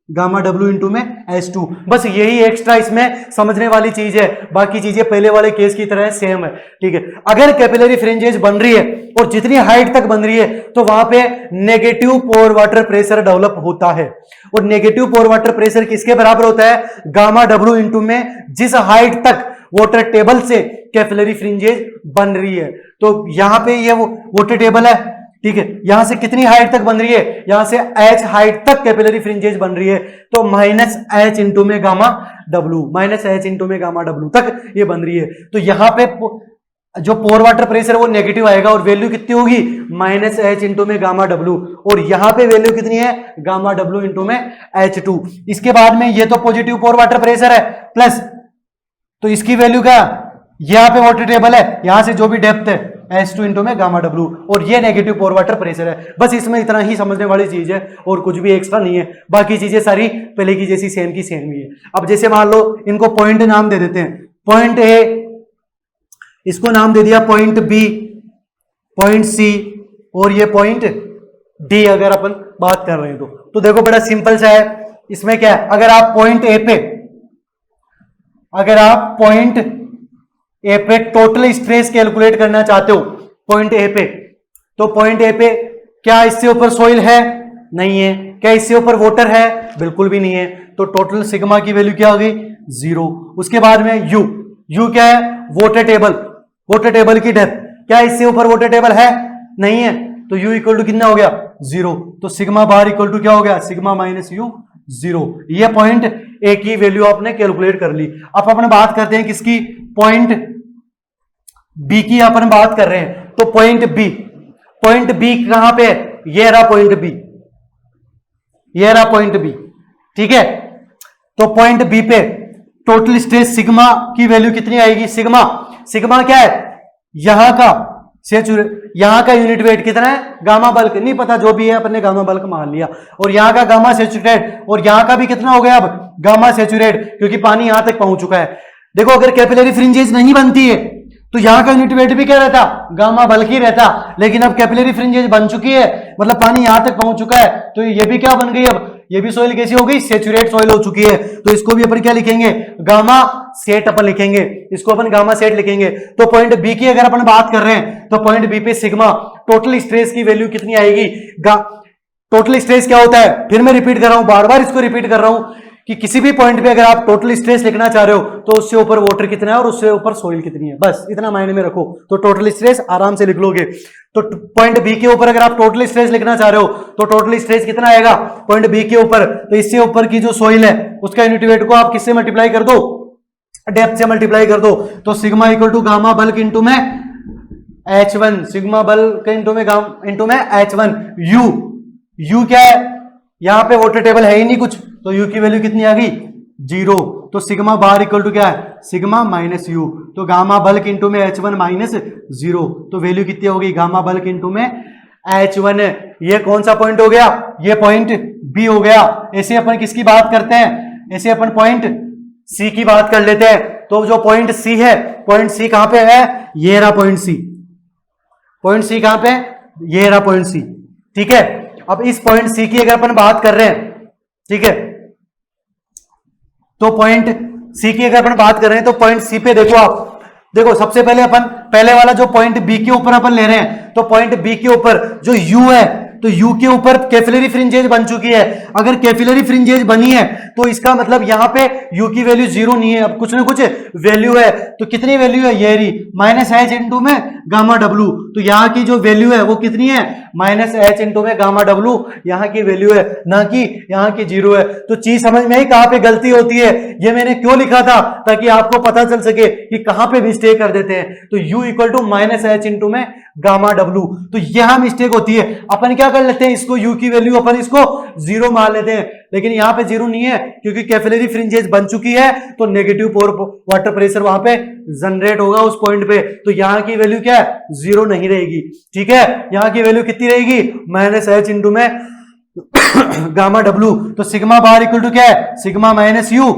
गामा डब्ल्यू इंटू में h2। बस यही एक्स्ट्रा इसमें समझने वाली चीज है, बाकी चीजें पहले वाले केस की तरह सेम है, ठीक है। अगर कैपिलरी फ्रिंजेज बन रही है और जितनी हाइट तक बन रही है, तो वहां पे नेगेटिव पोर वाटर प्रेशर डेवलप होता है। और नेगेटिव पोर वाटर प्रेशर किसके बराबर होता है, गामा डब्ल्यू इंटू में जिस हाइट तक वाटर टेबल से कैपिलरी फ्रिंजेज बन रही है। तो यहां पे ये वो वाटर टेबल है, ठीक है, यहां से कितनी हाइट तक बन रही है, यहां से h हाइट तक कैपिलरी फ्रिंजेज बन रही है, तो माइनस h इंटू में gamma W, minus h into में गामा डब्ल्यू तक ये बन रही है। तो यहां पे जो पोर वाटर प्रेशर वो नेगेटिव आएगा, और वैल्यू कितनी होगी, माइनस h इंटू में गामा डब्ल्यू, और यहां पे वैल्यू कितनी है, गामा डब्ल्यू इंटू में h2। इसके बाद में ये तो पॉजिटिव पोर वाटर प्रेशर है, प्लस तो इसकी वैल्यू क्या, यहां पे वाटर टेबल है, यहां से जो भी डेप्थ है h2 इंटू में गामा डब्ल्यू, और ये नेगेटिव पोर वाटर प्रेशर है। बस इसमें इतना ही समझने वाली चीज है, और कुछ भी एक्स्ट्रा नहीं है, बाकी चीजें सारी पहले की जैसी सेम की सेम ही है। अब जैसे मान लो इनको पॉइंट नाम दे देते हैं, पॉइंट ए, इसको नाम दे दिया पॉइंट बी, पॉइंट सी, और ये पॉइंट डी अगर अपन बात कर रहे हैं तो देखो बड़ा सिंपल सा है। इसमें क्या है, अगर आप पॉइंट ए पे, अगर आप पॉइंट ए पे टोटल स्ट्रेस कैलकुलेट करना चाहते हो, पॉइंट ए पे, तो पॉइंट ए पे क्या इससे ऊपर सॉइल है, नहीं है। क्या इससे ऊपर वाटर है, बिल्कुल भी नहीं है। तो टोटल सिग्मा की वैल्यू क्या हो गई, 0। उसके बाद में यू क्या है, वाटर टेबल, वाटर टेबल की डेप्थ, क्या इससे ऊपर वाटर टेबल है, नहीं है, तो यू इक्वल टू कितना हो गया, 0। तो सिग्मा बार इक्वल टू क्या हो गया, सिग्मा माइनस यू 0। ये पॉइंट ए की वैल्यू आपने कैलकुलेट कर ली। अब अपन बात करते हैं किसकी, पॉइंट बी की अपन बात कर रहे हैं। तो पॉइंट बी कहां पे है, ये रहा पॉइंट बी, ये रहा पॉइंट बी, ठीक है। तो पॉइंट बी पे टोटल स्ट्रेस सिग्मा की वैल्यू कितनी आएगी, सिग्मा क्या है, यहां का सेचुरेट, यहां का यूनिट वेट कितना है, गामा बल्क नहीं पता, जो भी है अपन ने गामा बल्क मान लिया, और यहां का गामा सेचुरेट, और यहां का भी कितना हो गया अब गामा सेचुरेट, क्योंकि पानी यहां तक पहुंच चुका है। देखो अगर कैपिलरी फ्रिंजेस नहीं बनती है तो यहां का यूनिट वेट भी क्या रहता, गामा बल्क ही रहता, लेकिन अब कैपिलरी फ्रिंजेस बन चुकी है, मतलब पानी यहां तक पहुंच चुका है, तो ये भी क्या बन गई, अब ये भी सॉइल कैसी हो गई, सेचुरेट सॉइल हो चुकी है। तो इसको भी अपन क्या लिखेंगे, गामा सेट अपन लिखेंगे, इसको अपन गामा सेट लिखेंगे। तो पॉइंट बी की अगर अपन बात कर रहे हैं तो पॉइंट बी पे सिग्मा टोटल स्ट्रेस की वैल्यू कितनी आएगी, टोटल स्ट्रेस क्या होता है, फिर मैं रिपीट कर रहा हूं, बार बार इसको रिपीट कर रहा हूं कि किसी भी पॉइंट पे अगर आप टोटल स्ट्रेस लिखना चाह रहे हो तो उससे ऊपर वाटर कितना है और उससे ऊपर सॉइल कितनी है, बस इतना माइंड में रखो, तो टोटल स्ट्रेस आराम से लिख लोगे। तो पॉइंट बी के ऊपर अगर आप टोटल स्ट्रेस लिखना चाह रहे हो तो टोटल स्ट्रेस कितना आएगा पॉइंट बी के ऊपर, तो इससे ऊपर की जो सॉइल है उसका यूनिट वेट को आप किससे मल्टीप्लाई कर दो, डेप्थ से मल्टीप्लाई कर दो, तो sigma equal to gamma bulk into में H1, सिग्मा बल्क इंटू में H1, यू क्या है, यहां पे वाटर टेबल है ही नहीं कुछ, तो यू की वैल्यू कितनी आ गई 0, तो सिग्मा बार इक्वल टू क्या है, सिग्मा माइनस यू, तो गामा बल्क इंटू में H1 माइनस 0, तो वैल्यू कितनी हो गई, गामा बल्क इंटू में H1। ये कौन सा पॉइंट हो गया, ये पॉइंट बी हो गया। ऐसे अपन किसकी बात करते हैं, ऐसे अपन पॉइंट सी की बात कर लेते हैं। तो जो पॉइंट सी है, पॉइंट सी कहां पे है, ये रहा पॉइंट सी, पॉइंट सी कहां पे, ये रहा पॉइंट सी, ठीक है। अब इस पॉइंट सी की अगर अपन बात कर रहे हैं, ठीक है, तो पॉइंट सी की अगर अपन बात कर रहे हैं तो पॉइंट सी पे देखो आप, देखो सबसे पहले अपन पहले वाला जो पॉइंट बी के ऊपर अपन ले रहे हैं, तो पॉइंट बी के ऊपर जो यू है, तो यू के ऊपर कैपिलरी फ्रिंजेज बन चुकी है। अगर कैपिलरी फ्रिंजेज बनी है तो इसका मतलब यहां पे यू की वैल्यू 0 नहीं है, अब कुछ ना कुछ वैल्यू है, तो कितनी वैल्यू है, ये रही माइनस एच इंटू में गामा डब्लू, तो यहां की जो वैल्यू है वो कितनी है, माइनस एच इंटू में गामा डब्लू यहां की वैल्यू है, ना कि यहां की 0 है। तो चीज समझ में आई कहां पे गलती होती है, ये मैंने क्यों लिखा था, ताकि आपको पता चल सके कि कहां पे मिस्टेक कर देते हैं। तो u equal to minus H into में गामा डब्लू, तो यहां मिस्टेक होती है। अपन क्या कर लेते हैं, इसको u की वैल्यू अपन इसको 0 मान लेते हैं, लेकिन यहां पे 0 नहीं है क्योंकि कैपिलरी फ्रिंजेज बन चुकी है, तो नेगेटिव वाटर प्रेशर वहां पे जनरेट होगा उस पॉइंट पे, तो यहां की वैल्यू क्या है, 0 नहीं रहेगी, ठीक है। यहां की वैल्यू कितनी रहेगी, माइनस एच इंटू में गामा डब्लू, तो सिग्मा बार इक्वल टू क्या है, sigma minus you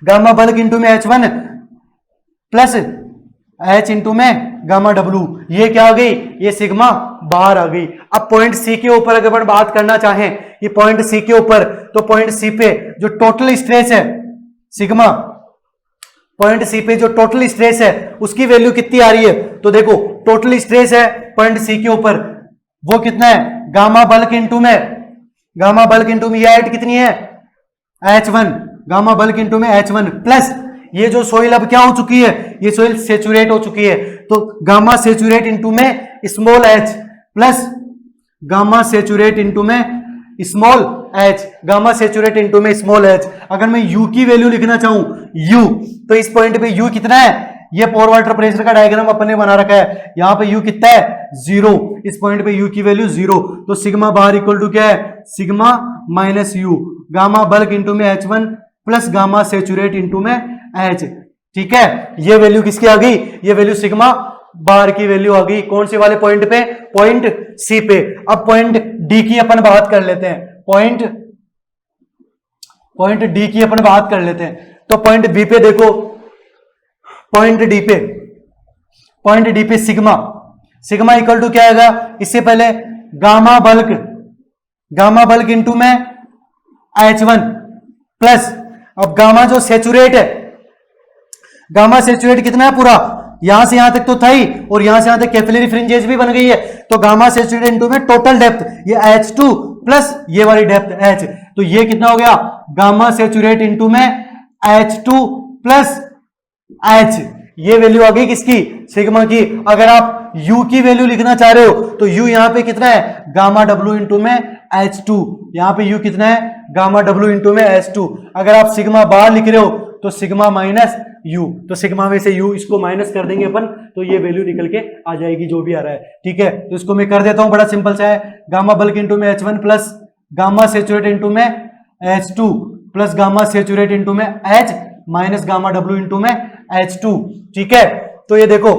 gamma bulk into में H1 प्लस H इंटू में गामा डब्लू, ये क्या आ गई, ये सिग्मा बाहर आ गई। अब पॉइंट सी के ऊपर अगर अपन बात करना चाहें कि पॉइंट सी के ऊपर, तो पॉइंट सी पे जो टोटल स्ट्रेस है सिग्मा, पॉइंट सी पे जो टोटल स्ट्रेस है उसकी वैल्यू कितनी आ रही है, तो देखो टोटल स्ट्रेस है पॉइंट सी के ऊपर वो कितना है, गामा बल्क इंटू में ये हाइट कितनी है H1, गामा बल्क इंटू में H1 प्लस ये जो सोइल अब क्या हो चुकी है, ये सोइल सेचुरेट हो चुकी है, तो गामा सेचुरेट इंटू में small h plus gamma saturate into में small h, gamma saturate into में स्मॉल h। अगर मैं u की वैल्यू लिखना चाहूं u, तो इस पॉइंट पे u कितना है, ये पोर वाटर प्रेशर का डायग्राम अपन ने बना रखा है, यहां पे u कितना है 0, इस पॉइंट पे u की वैल्यू 0, तो सिग्मा बार इक्वल टू क्या है, sigma minus you gamma bulk into में H1 plus gamma saturate into में H, ठीक है। ये वैल्यू किसकी आ गई, ये वैल्यू सिग्मा बार की वैल्यू आ गई, कौन से वाले पॉइंट पे, पॉइंट सी पे। अब पॉइंट डी की अपन बात कर लेते हैं, पॉइंट डी की अपन बात कर लेते हैं। तो पॉइंट बी पे देखो, पॉइंट डी पे सिग्मा इक्वल टू क्या आएगा, इससे पहले गामा बल्क इंटू में H1 प्लस, अब गामा जो सेचुरेट है, गामा सेचुरेट कितना है पूरा, यहां से यहां तक तो था ही, और यहां से यहां तक कैपिलरी फ्रिंजेस भी बन गई है, तो गामा सेचुरेट इंटू में टोटल डेप्थ ये H2 प्लस ये वाली डेप्थ H, तो ये कितना हो गया, गामा सेचुरेट इंटू में H2 प्लस H, ये वैल्यू आ गई किसकी, सिग्मा की। अगर आप U की वैल्यू लिखना चाह रहे हो तो U यहां पे कितना है, गामा W इंटू में H2, यहां पे U कितना है, गामा W इंटू में H2। अगर आप सिग्मा बार लिख रहे हो तो सिग्मा माइनस U, तो सिग्मा में से U इसको माइनस कर देंगे अपन, तो ये वैल्यू निकल के आ जाएगी जो भी आ रहा है, ठीक है। तो इसको मैं कर देता हूं, बड़ा सिंपल सा है, गामा बल्क इंटू में H1 plus gamma saturate into में H2 plus gamma saturate into में H minus gamma W into में H2, ठीक है। तो ये देखो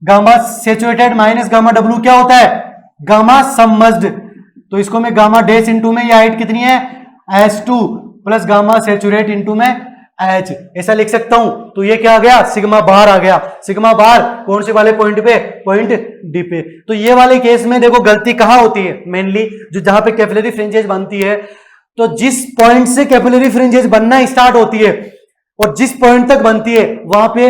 gamma saturated minus gamma W क्या होता है, गामा सबमर्ज्ड। तो इसको मैं गामा डैश इंटू में, ये हाइट कितनी है H2 plus gamma saturate into में H, ऐसा लिख सकता हूं। तो ये क्या आ गया, सिग्मा बार आ गया। सिग्मा बार कौन से वाले पॉइंट पे, पॉइंट डी पे। तो ये वाले केस में देखो गलती कहां होती है, मेनली जो जहां पे कैपिलरी फ्रिंजेस बनती है, तो जिस पॉइंट से कैपिलरी फ्रिंजेस बनना स्टार्ट होती है और जिस पॉइंट तक बनती है वहां पे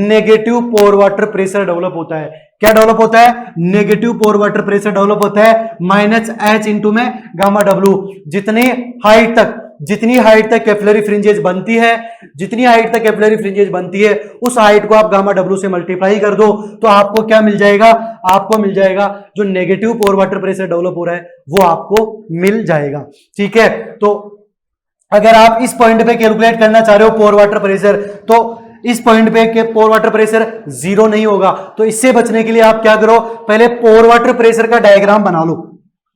नेगेटिव पोर वाटर प्रेशर डेवलप होता है। क्या डेवलप होता है, नेगेटिव पोर वाटर प्रेशर डेवलप होता है माइनस H इंटू में गामा डब्ल्यू। जितनी हाइट तक कैपिलरी फ्रिंजेस बनती है, जितनी हाइट तक कैपिलरी फ्रिंजेस बनती है, उस हाइट को आप गामा डब्ल्यू से मल्टीप्लाई कर दो तो आपको क्या मिल जाएगा, आपको मिल जाएगा जो नेगेटिव पोर वाटर प्रेशर डेवलप हो रहा है वो आपको मिल जाएगा। ठीक है, तो अगर आप इस पॉइंट पे कैलकुलेट करना चाह रहे हो पोर वाटर प्रेशर, तो इस पॉइंट पे के पोर वाटर प्रेशर जीरो नहीं होगा। तो इससे बचने के लिए आप क्या करो, पहले पोर वाटर प्रेशर का डायग्राम बना लो,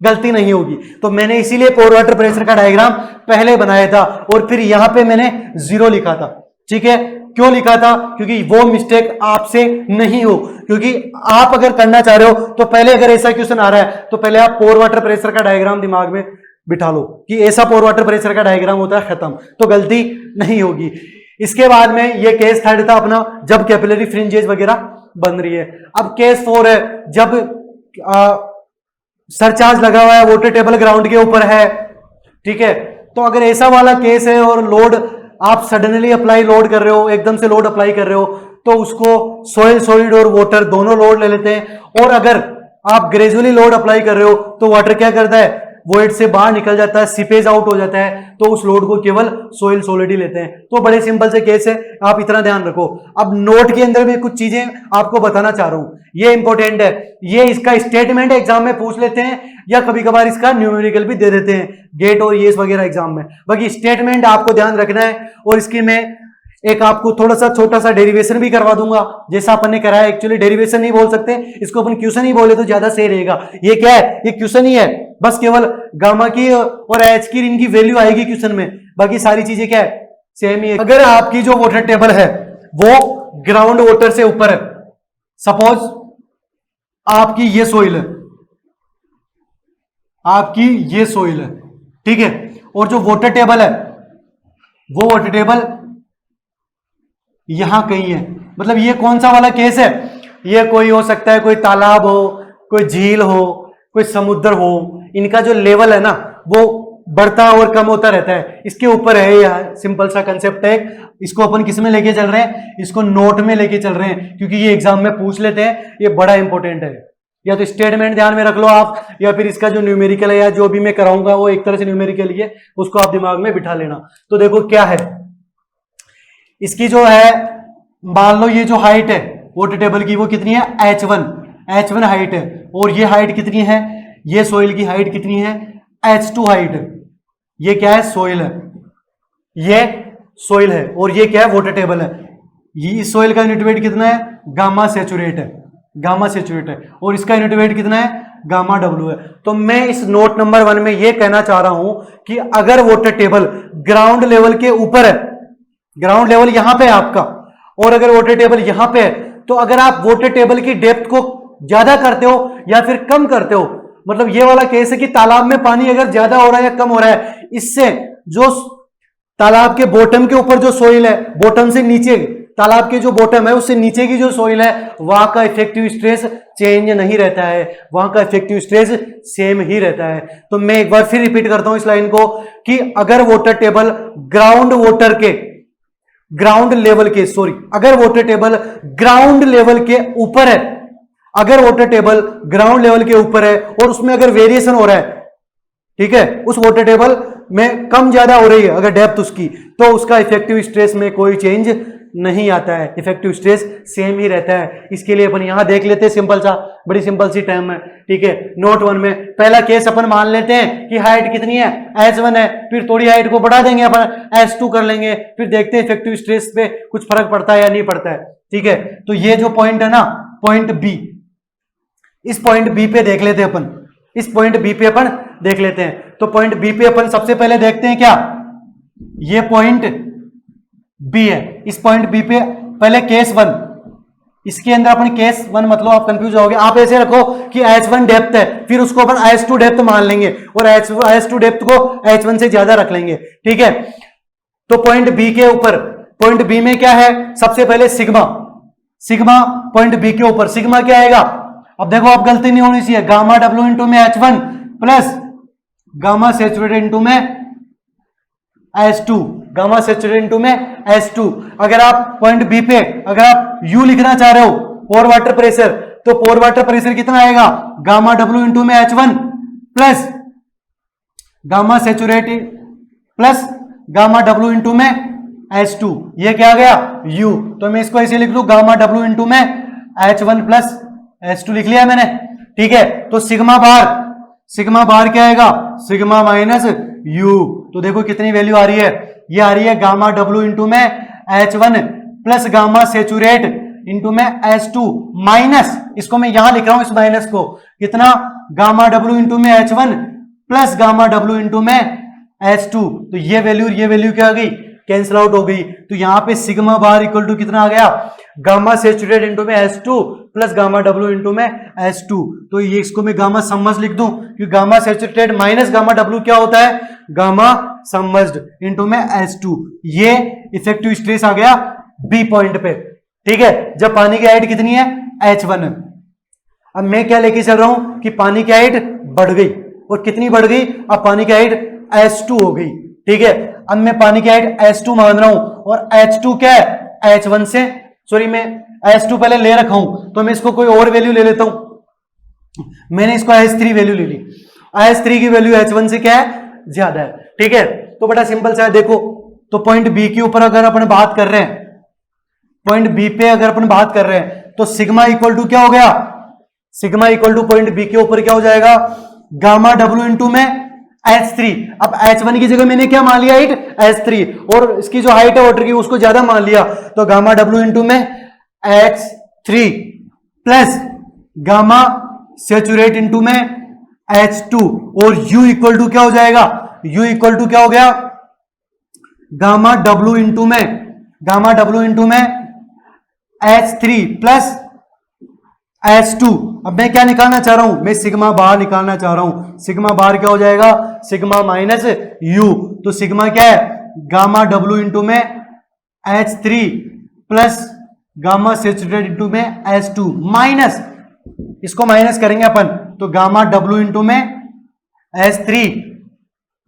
गलती नहीं होगी। तो मैंने इसीलिए पोर वाटर प्रेशर का डायग्राम पहले बनाया था और फिर यहां पे मैंने जीरो लिखा था। ठीक है, क्यों लिखा था, क्योंकि वो मिस्टेक आपसे नहीं हो। क्योंकि आप अगर करना चाह रहे हो तो पहले अगर ऐसा क्वेश्चन आ रहा है तो पहले आप पोर वाटर प्रेशर का डायग्राम दिमाग में बिठा लो कि ऐसा पोर वाटर प्रेशर का डायग्राम होता है, खत्म, तो गलती नहीं होगी। इसके बाद में ये केस थर्ड था अपना, जब कैपिलरी फ्रिंजेस वगैरह बन रही है। अब केस फोर है, जब सरचार्ज लगा हुआ है, वाटर टेबल ग्राउंड के ऊपर है। ठीक है, तो अगर ऐसा वाला केस है और लोड आप सडनली अप्लाई लोड कर रहे हो, एकदम से लोड अप्लाई कर रहे हो, तो उसको सोइल सॉलिड और वाटर दोनों लोड ले लेते हैं। और अगर आप ग्रेजुअली लोड अप्लाई कर रहे हो तो वाटर क्या करता है, वॉइड से बाहर निकल जाता है, सीपेज आउट हो जाता है, तो उस लोड को केवल सोइल सॉलिड ही लेते हैं। तो बड़े सिंपल से केस है, आप इतना ध्यान रखो। अब नोट के अंदर भी कुछ चीजें आपको बताना चाह रहा हूं, ये इंपॉर्टेंट है। ये इसका स्टेटमेंट एग्जाम में पूछ लेते हैं या कभी कभार इसका न्यूमेरिकल भी दे देते हैं गेट और ये वगैरह एग्जाम में। बाकी स्टेटमेंट आपको ध्यान रखना है और इसकी मैं एक आपको थोड़ा सा छोटा सा डेरिवेशन भी करवा दूंगा, जैसा अपन ने कराया। एक्चुअली डेरिवेशन नहीं बोल सकते, इसको अपन क्वेश्चन ही बोले तो ज्यादा सही रहेगा। ये क्या है, ये क्वेश्चन ही है, बस केवल गामा की और एच की इनकी वैल्यू आएगी क्वेश्चन में, बाकी सारी चीजें क्या है, सेम ही है। अगर आपकी जो वाटर टेबल है वो ग्राउंड वाटर से ऊपर है, सपोज आपकी ये सोइल है, आपकी ये सोइल है, ठीक है, और जो वाटर टेबल है वो वाटर टेबल यहां कहीं है। मतलब ये कौन सा वाला केस है, ये कोई हो सकता है, कोई तालाब हो, कोई झील हो, कोई समुद्र हो, इनका जो लेवल है ना वो बढ़ता और कम होता रहता है, इसके ऊपर है। यह सिंपल सा कंसेप्ट है, इसको अपन किस में लेके चल रहे हैं, इसको नोट में लेके चल रहे हैं, क्योंकि ये एग्जाम में पूछ लेते हैं, ये बड़ा इंपॉर्टेंट है। या तो स्टेटमेंट ध्यान में रख लो आप, या फिर इसका जो न्यूमेरिकल है या जो भी मैं कराऊंगा वो एक तरह से न्यूमेरिकल ही है, उसको आप दिमाग में बिठा लेना। तो देखो क्या है, इसकी जो है, मान लो ये जो हाइट है वाटर टेबल की वो कितनी है, H1 हाइट है, और ये हाइट कितनी है, ये सोइल की हाइट कितनी है, H2 हाइट है। ये क्या है, सोइल है, ये सोइल है, और ये क्या है, वाटर टेबल है। ये सोइल का यूनिट वेट कितना है, गामा सेचुरेट है, गामा सेचुरेट है, और इसका यूनिट वेट कितना है, गामा डब्ल्यू है। तो मैं इस नोट नंबर 1 में ये कहना चाह रहा हूं कि अगर वाटर टेबल ग्राउंड लेवल के ऊपर है, ग्राउंड लेवल यहां पे है आपका, और अगर वाटर टेबल यहां पे है, तो अगर आप वाटर टेबल की डेप्थ को ज्यादा करते हो या फिर कम करते हो, मतलब ये वाला केस है कि तालाब में पानी अगर ज्यादा हो रहा है या कम हो रहा है, इससे जो तालाब के बॉटम के ऊपर जो सोइल है, बॉटम से नीचे, तालाब के जो बॉटम है उससे नीचे की जो सोइल है, वहां का इफेक्टिव स्ट्रेस चेंज नहीं रहता है, वहां का इफेक्टिव स्ट्रेस सेम ही रहता है। तो मैं एक बार फिर रिपीट करता हूं इस लाइन को कि अगर वाटर टेबल ग्राउंड वाटर के ग्राउंड लेवल के, सॉरी, अगर वाटर टेबल ग्राउंड लेवल के ऊपर है, अगर वाटर टेबल ग्राउंड लेवल के ऊपर है और उसमें अगर वेरिएशन हो रहा है, ठीक है, उस वाटर टेबल में कम ज्यादा हो रही है अगर डेप्थ उसकी, तो उसका इफेक्टिव स्ट्रेस में कोई चेंज नहीं आता है, इफेक्टिव स्ट्रेस सेम ही रहता है। इसके लिए अपन यहां देख लेते हैं, सिंपल सा, बड़ी सिंपल सी टर्म है, ठीक है। नोट 1 में पहला केस अपन मान लेते हैं कि हाइट कितनी है, H1 है, फिर थोड़ी हाइट को बढ़ा देंगे अपन, H2 कर लेंगे, फिर देखते हैं इफेक्टिव स्ट्रेस पे कुछ फर्क पड़ता है या नहीं पड़ता है, ठीक है। तो ये जो पॉइंट है ना, पॉइंट बी, इस पॉइंट बी पे देख लेते हैं अपन, इस पॉइंट बी पे अपन देख लेते हैं। तो पॉइंट बी पे अपन सबसे पहले देखते हैं क्या, ये पॉइंट बी है, इस पॉइंट बी पे पहले केस 1, इसके अंदर अपन केस 1 मतलब आप कंफ्यूज होगे। आप ऐसे रखो कि H1 डेप्थ है, फिर उसको अपन H2 डेप्थ मान लेंगे और H2 डेप्थ को H1 से ज्यादा रख लेंगे, ठीक है। तो पॉइंट बी के ऊपर, पॉइंट बी में क्या है, सबसे पहले सिग्मा, सिग्मा पॉइंट बी के ऊपर सिग्मा क्या आएगा। अब देखो आप गलती नहीं होनी चाहिए, गामा डब्ल्यू इंटू में H1 plus gamma saturated into में H2, गामा सैचुरेटेड इंटू में H2। अगर आप पॉइंट बी पे अगर आप U लिखना चाह रहे हो पोर वाटर प्रेशर, तो पोर वाटर प्रेशर कितना आएगा, गामा डब्ल्यू इंटू में H1 plus gamma saturated plus gamma W into में H2, ये क्या आ गया U। तो मैं इसको ऐसे लिख लूं, गामा डब्ल्यू इंटू में H1 प्लस H2 लिख लिया मैंने, ठीक है। तो सिग्मा बार क्या आएगा, सिग्मा माइनस U। तो देखो कितनी वैल्यू आ रही है, ये आ रही है गामा डब्ल्यू इंटू में H1 plus gamma saturate into में H2 माइनस, इसको मैं यहां लिख रहा हूं इस माइनस को, कितना गामा डब्ल्यू इंटू में H1 plus gamma W into में H2। तो ये वैल्यू क्या आ गई, कैंसिल आउट हो गई। तो यहां पे सिग्मा बार इक्वल टू कितना आ गया, गामा सैचुरेट इंटू में H2 plus gamma W into में H2। तो ये इसको मैं गामा सबमर्ज्ड लिख दूं, क्योंकि gamma saturated minus gamma W क्या होता है, गामा सबमर्ज्ड इंटू में H2। ये इफेक्टिव स्ट्रेस आ गया बी पॉइंट पे, ठीक है, जब पानी की हाइट कितनी है H1। अब मैं क्या लेके चल रहा हूं कि पानी की हाइट बढ़ गई, और कितनी बढ़ गई, अब पानी की हाइट H2 हो गई, ठीक है। अब मैं पानी की हाइट H2 मान रहा हूं, और H2 क्या है H1 से, सॉरी मैं H2 पहले ले रखा हूं, तो मैं इसको कोई और वैल्यू ले लेता हूं। मैंने इसको H3 वैल्यू ले ली, H3 की वैल्यू H1 से क्या है, ज्यादा है, ठीक है। तो बड़ा सिंपल सा है, देखो तो पॉइंट बी के ऊपर अगर अपन बात कर रहे हैं, पॉइंट बी पे अगर अपन बात कर रहे हैं, तो सिग्मा इक्वल टू क्या हो गया, sigma equal to point B के ऊपर क्या हो जाएगा, गामा डब्ल्यू इंटू में H3। अब H1 की जगह मैंने क्या मान लिया, हाइट H3, और इसकी जो हाइट है वाटर की उसको ज्यादा मान लिया, तो गामा डब्ल्यू इंटू में H3 plus gamma saturate into में H2, और U इक्वल टू क्या हो जाएगा, U इक्वल टू क्या हो गया, गामा डब्ल्यू इंटू में H3 प्लस H2। अब मैं क्या निकालना चाह रहा हूं, मैं सिग्मा बार निकालना चाह रहा हूं। सिग्मा बार क्या हो जाएगा, सिग्मा माइनस U। तो सिग्मा क्या है, गामा डब्ल्यू इंटू में H3 plus gamma saturated into में H2 माइनस, इसको माइनस करेंगे अपन, तो गामा डब्ल्यू इंटू में H3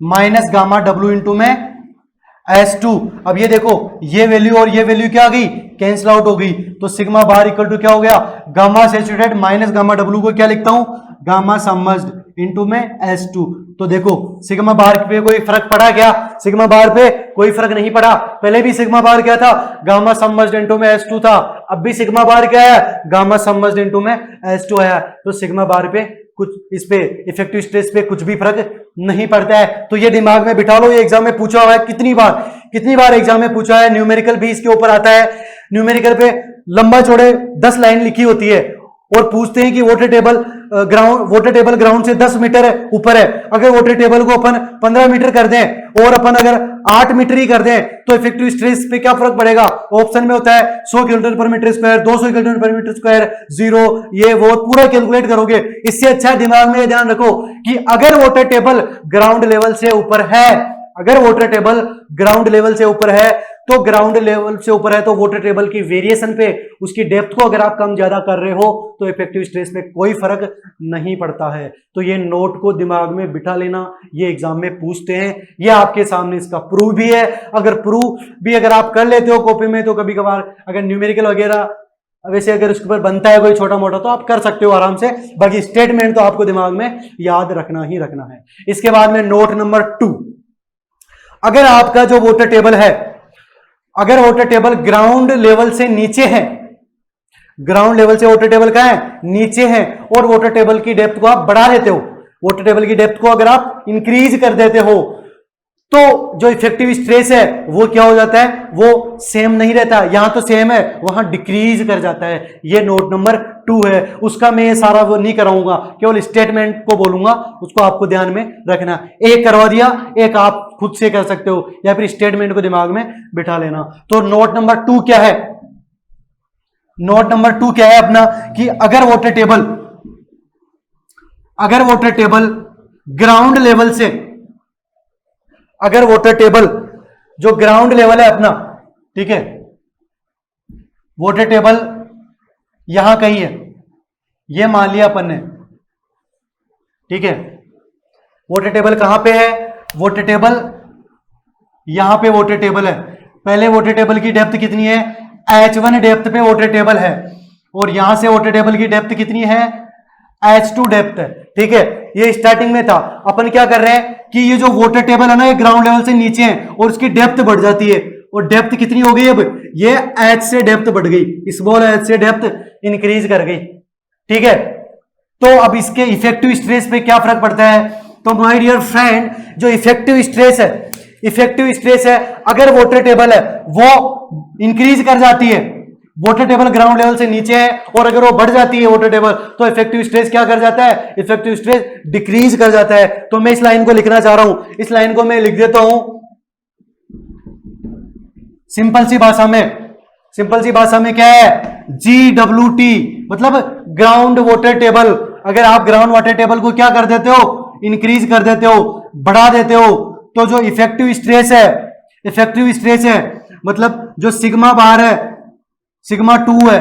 minus gamma W into में H2। अब ये देखो ये वैल्यू और ये वैल्यू क्या आ गई, कैंसिल आउट हो गई। तो सिग्मा बार इक्वल टू क्या हो गया, gamma saturated minus gamma W को क्या लिखता हूं, गामा सबमर्ज्ड इंटू में H2। तो देखो सिग्मा बार पे कोई फर्क पड़ा क्या, सिग्मा बार पे कोई फर्क नहीं पड़ा। पहले भी सिग्मा बार क्या था, गामा सबमर्ज्ड इंटू में H2 था, अब भी सिग्मा बार क्या है, गामा सबमर्ज्ड इंटू में H2 आया। तो सिग्मा बार पे कुछ, इस पे इफेक्टिव स्ट्रेस पे कुछ भी फर्क नहीं पड़ता है। तो ये दिमाग में बिठा लो, ये एग्जाम में पूछा हुआ है कितनी बार एग्जाम में पूछा है। न्यूमेरिकल भी इसके ऊपर आता है, न्यूमेरिकल पे लंबा चौड़े 10 लाइन लिखी होती है, और पूछते हैं कि वाटर टेबल ग्राउंड से 10 मीटर ऊपर है। अगर वाटर टेबल को अपन 15 मीटर कर दें और अपन अगर 8 मीटर ही कर दें, तो इफेक्टिव स्ट्रेस पे क्या फर्क पड़ेगा। ऑप्शन में होता है 100 किलोमीटर पर मीटर स्क्वायर, 200 किलोमीटर पर मीटर स्क्वायर, 0, ये वो पूरा कैलकुलेट करोगे। इससे अच्छा दिमाग में ध्यान रखो कि अगर वाटर टेबल ग्राउंड लेवल से ऊपर है, अगर वाटर टेबल ग्राउंड लेवल से ऊपर है, तो ग्राउंड लेवल से ऊपर है तो वाटर टेबल की वेरिएशन पे उसकी डेप्थ को अगर आप कम ज्यादा कर रहे हो, तो इफेक्टिव स्ट्रेस में कोई फर्क नहीं पड़ता है। तो ये नोट को दिमाग में बिठा लेना, ये एग्जाम में पूछते हैं, ये आपके सामने इसका प्रूफ भी है। अगर प्रूफ भी अगर आप कर लेते हो कॉपी में, तो कभी कभार अगर न्यूमेरिकल वगैरह वैसे अगर उसके ऊपर बनता है कोई छोटा मोटा, तो आप कर सकते हो आराम से। बाकी स्टेटमेंट तो आपको दिमाग में याद रखना ही रखना है। इसके बाद में नोट नंबर 2, अगर आपका जो वाटर टेबल है, अगर वाटर टेबल ग्राउंड लेवल से नीचे है, ग्राउंड लेवल से वाटर टेबल कहां है, नीचे है, और वाटर टेबल की डेप्थ को आप बढ़ा देते हो, वाटर टेबल की डेप्थ को अगर आप इंक्रीज कर देते हो, तो जो इफेक्टिव स्ट्रेस है वो क्या हो जाता है, वो सेम नहीं रहता। यहां तो सेम है, वहां डिक्रीज कर जाता है। ये नोट नंबर 2 है। उसका मैं सारा वो नहीं कराऊंगा, केवल स्टेटमेंट को बोलूंगा, उसको आपको ध्यान में रखना। एक करवा दिया, एक आप खुद से कर सकते हो, या फिर स्टेटमेंट को दिमाग में बिठा लेना। तो नोट नंबर 2 क्या है, नोट नंबर 2 क्या है अपना कि अगर वाटर टेबल ग्राउंड लेवल से, अगर वाटर टेबल जो ग्राउंड लेवल है अपना, ठीक है, वाटर टेबल यहां कहीं है, ये मान लिया अपन ने, ठीक है। वाटर टेबल कहां पे है? वाटर टेबल यहां पे वाटर टेबल है। पहले वाटर टेबल की डेप्थ कितनी है? H1 डेप्थ पे वाटर टेबल है, और यहां से वाटर टेबल की डेप्थ कितनी है? H2 डेप्थ है, ठीक है। ये स्टार्टिंग में था। अपन क्या कर रहे हैं कि ये जो वाटर टेबल है ना, ये ग्राउंड लेवल से नीचे है और उसकी डेप्थ बढ़ जाती है, और डेप्थ कितनी हो गई? अब ये H से डेप्थ बढ़ गई, स्मॉल h से डेप्थ इंक्रीज कर गई, ठीक है। तो अब इसके इफेक्टिव स्ट्रेस पे क्या फर्क पड़ता है? तो माय डियर फ्रेंड, जो इफेक्टिव स्ट्रेस है, अगर वाटर टेबल है वो इंक्रीज कर जाती है, वाटर टेबल ग्राउंड लेवल से नीचे है, और अगर वो बढ़ जाती है वाटर टेबल, तो इफेक्टिव स्ट्रेस क्या कर जाता है? इफेक्टिव स्ट्रेस डिक्रीज कर जाता है। तो मैं इस लाइन को लिखना चाह रहा हूं, इस लाइन को मैं लिख देता हूं सिंपल सी भाषा में क्या है? GWT, मतलब ग्राउंड वाटर टेबल। अगर आप ग्राउंड वाटर टेबल को क्या कर देते हो? इंक्रीज कर देते हो, बढ़ा देते हो, तो जो इफेक्टिव स्ट्रेस है मतलब जो सिग्मा बार है, सिग्मा 2 है,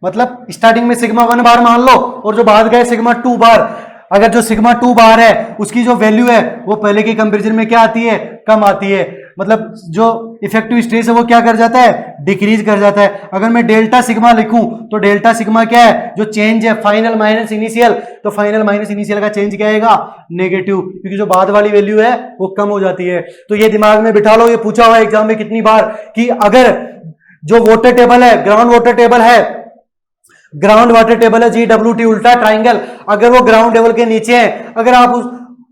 मतलब स्टार्टिंग में सिग्मा 1 बार मान लो, और जो बाद गए सिग्मा 2 बार, अगर जो सिग्मा 2 बार है उसकी जो वैल्यू है वो पहले के कंपैरिजन में क्या आती है? कम आती है। मतलब जो इफेक्टिव स्ट्रेस है वो क्या कर जाता है? डिक्रीज कर जाता है। अगर मैं डेल्टा सिग्मा लिखूं तो डेल्टा सिग्मा क्या है? जो चेंज है फाइनल माइनस इनिशियल, तो फाइनल माइनस इनिशियल का चेंज क्या आएगा? नेगेटिव, क्योंकि जो बाद वाली वैल्यू है वो कम हो जाती है। तो ये दिमाग में बिठा लो, ये पूछा हुआ है एग्जाम में कितनी बार कि अगर जो वाटर टेबल है, ग्राउंड वाटर टेबल है GWT उल्टा ट्राइंगल, अगर वो ग्राउंड लेवल के नीचे है, अगर आप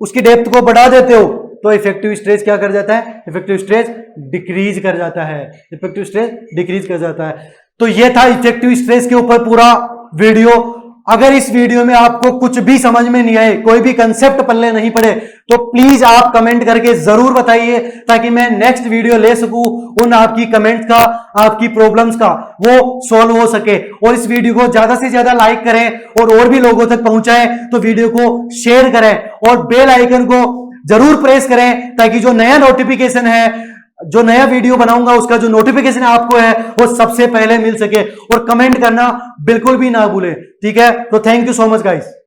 उसकी डेप्थ को बढ़ा देते हो तो इफेक्टिव स्ट्रेस क्या कर जाता है? इफेक्टिव स्ट्रेस डिक्रीज कर जाता है। तो ये था इफेक्टिव स्ट्रेस के ऊपर पूरा वीडियो। अगर इस वीडियो में आपको कुछ भी समझ में नहीं आए, कोई भी कंसेप्ट पल्ले नहीं पड़े, तो प्लीज आप कमेंट करके जरूर बताइए, ताकि मैं नेक्स्ट वीडियो ले सकूं, उन आपकी कमेंट्स का, आपकी प्रॉब्लम्स का वो सॉल्व हो सके। और इस वीडियो को ज्यादा से ज्यादा लाइक करें और भी लोगों तक पहुंचाएं, तो वीडियो को शेयर करें और बेल आइकन को जरूर प्रेस करें, ताकि जो नया नोटिफिकेशन है, जो नया वीडियो बनाऊंगा उसका जो नोटिफिकेशन आपको है वो सबसे पहले मिल सके। और कमेंट करना बिल्कुल भी ना भूलें, ठीक है। तो thank you so much guys.